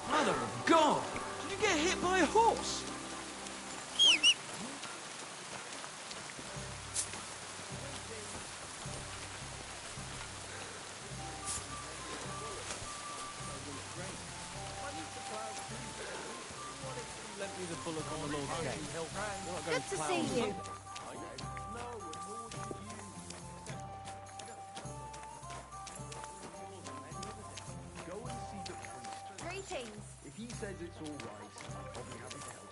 Speaker 6: Mother of God! Did you get hit by a horse?
Speaker 4: Lent me the bullet on the Lord's Day.
Speaker 7: Good to see you.
Speaker 8: Go and see the priest.
Speaker 7: Greetings.
Speaker 8: If he says it's all right, I'll probably happy to help.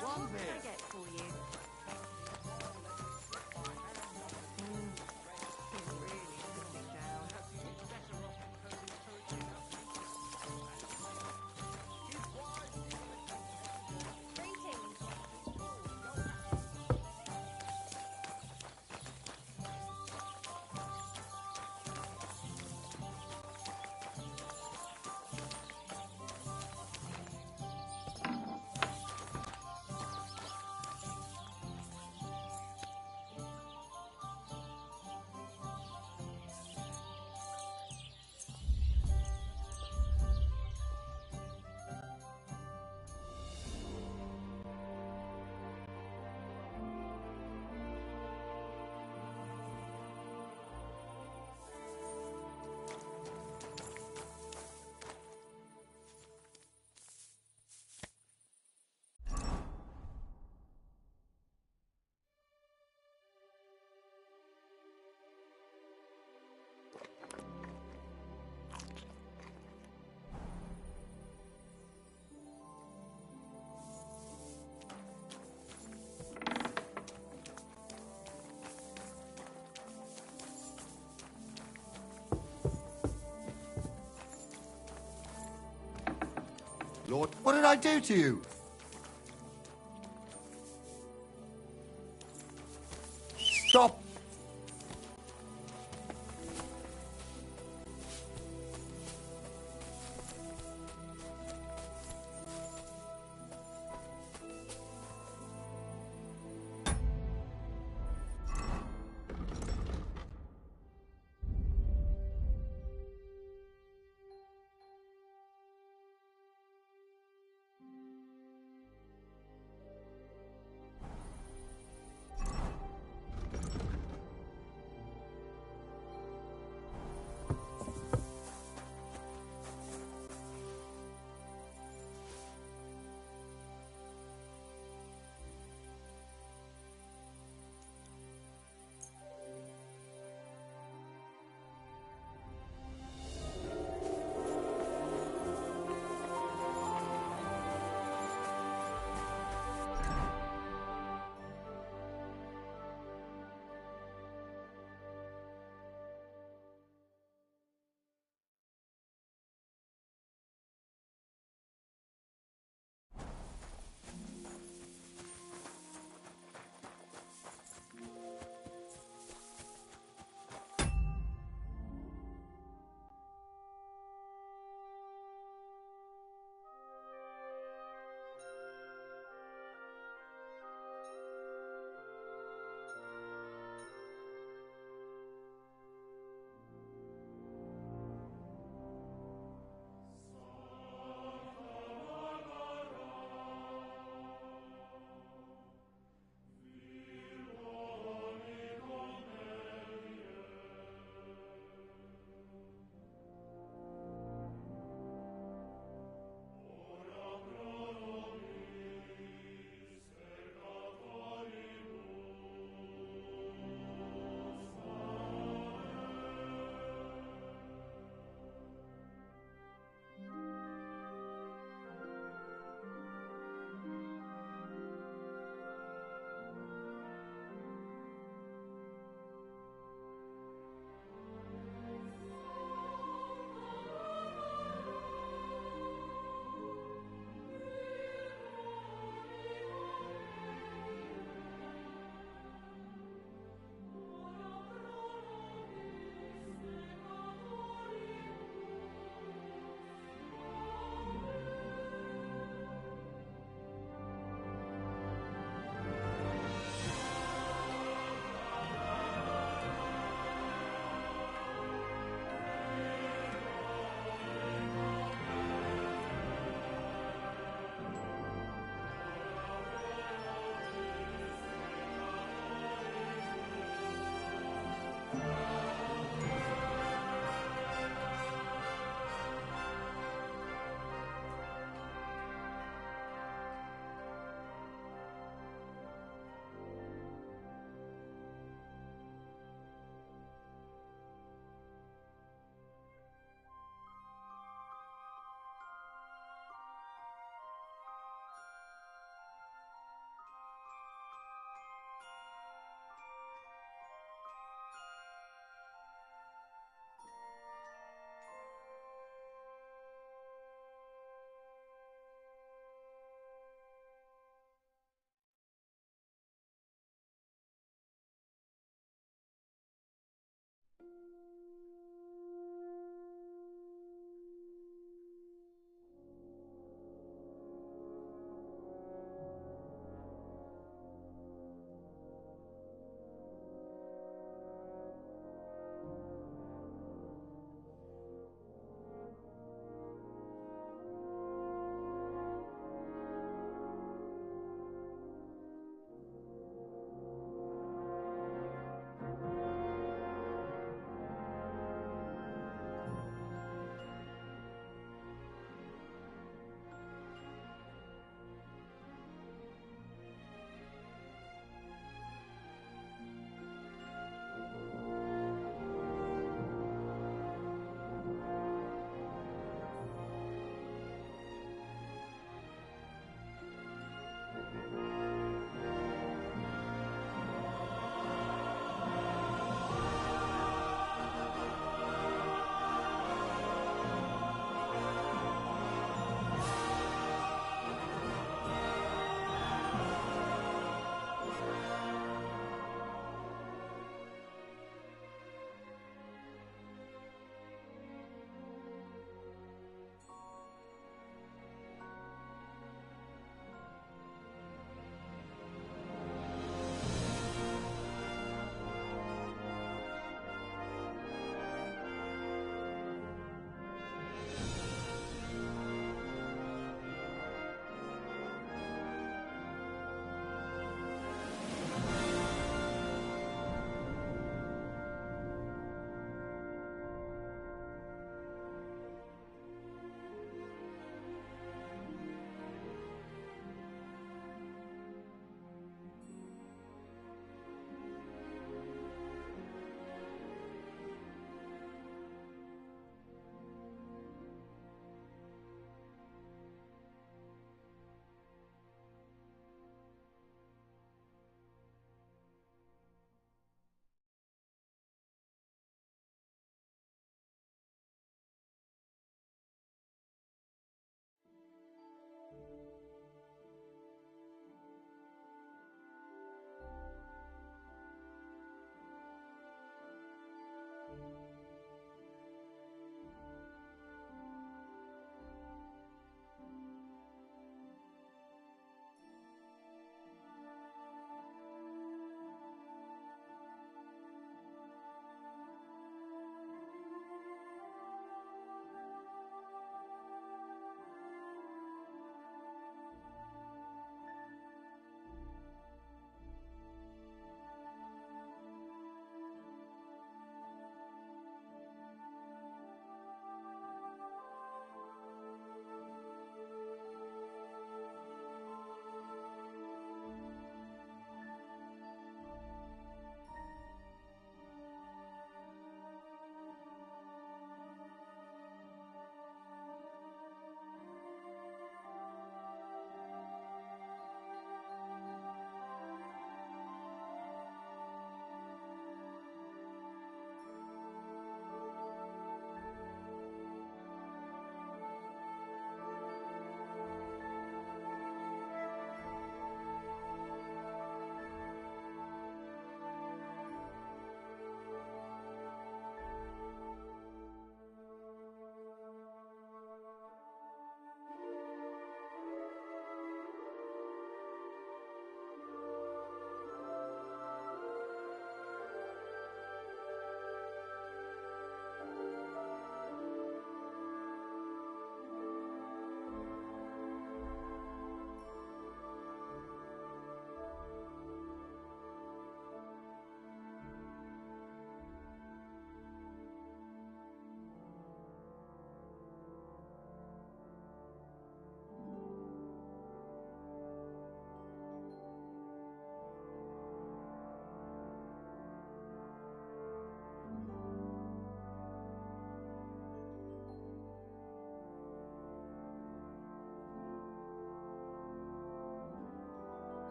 Speaker 7: What can I get for you?
Speaker 5: Lord, what did I do to you?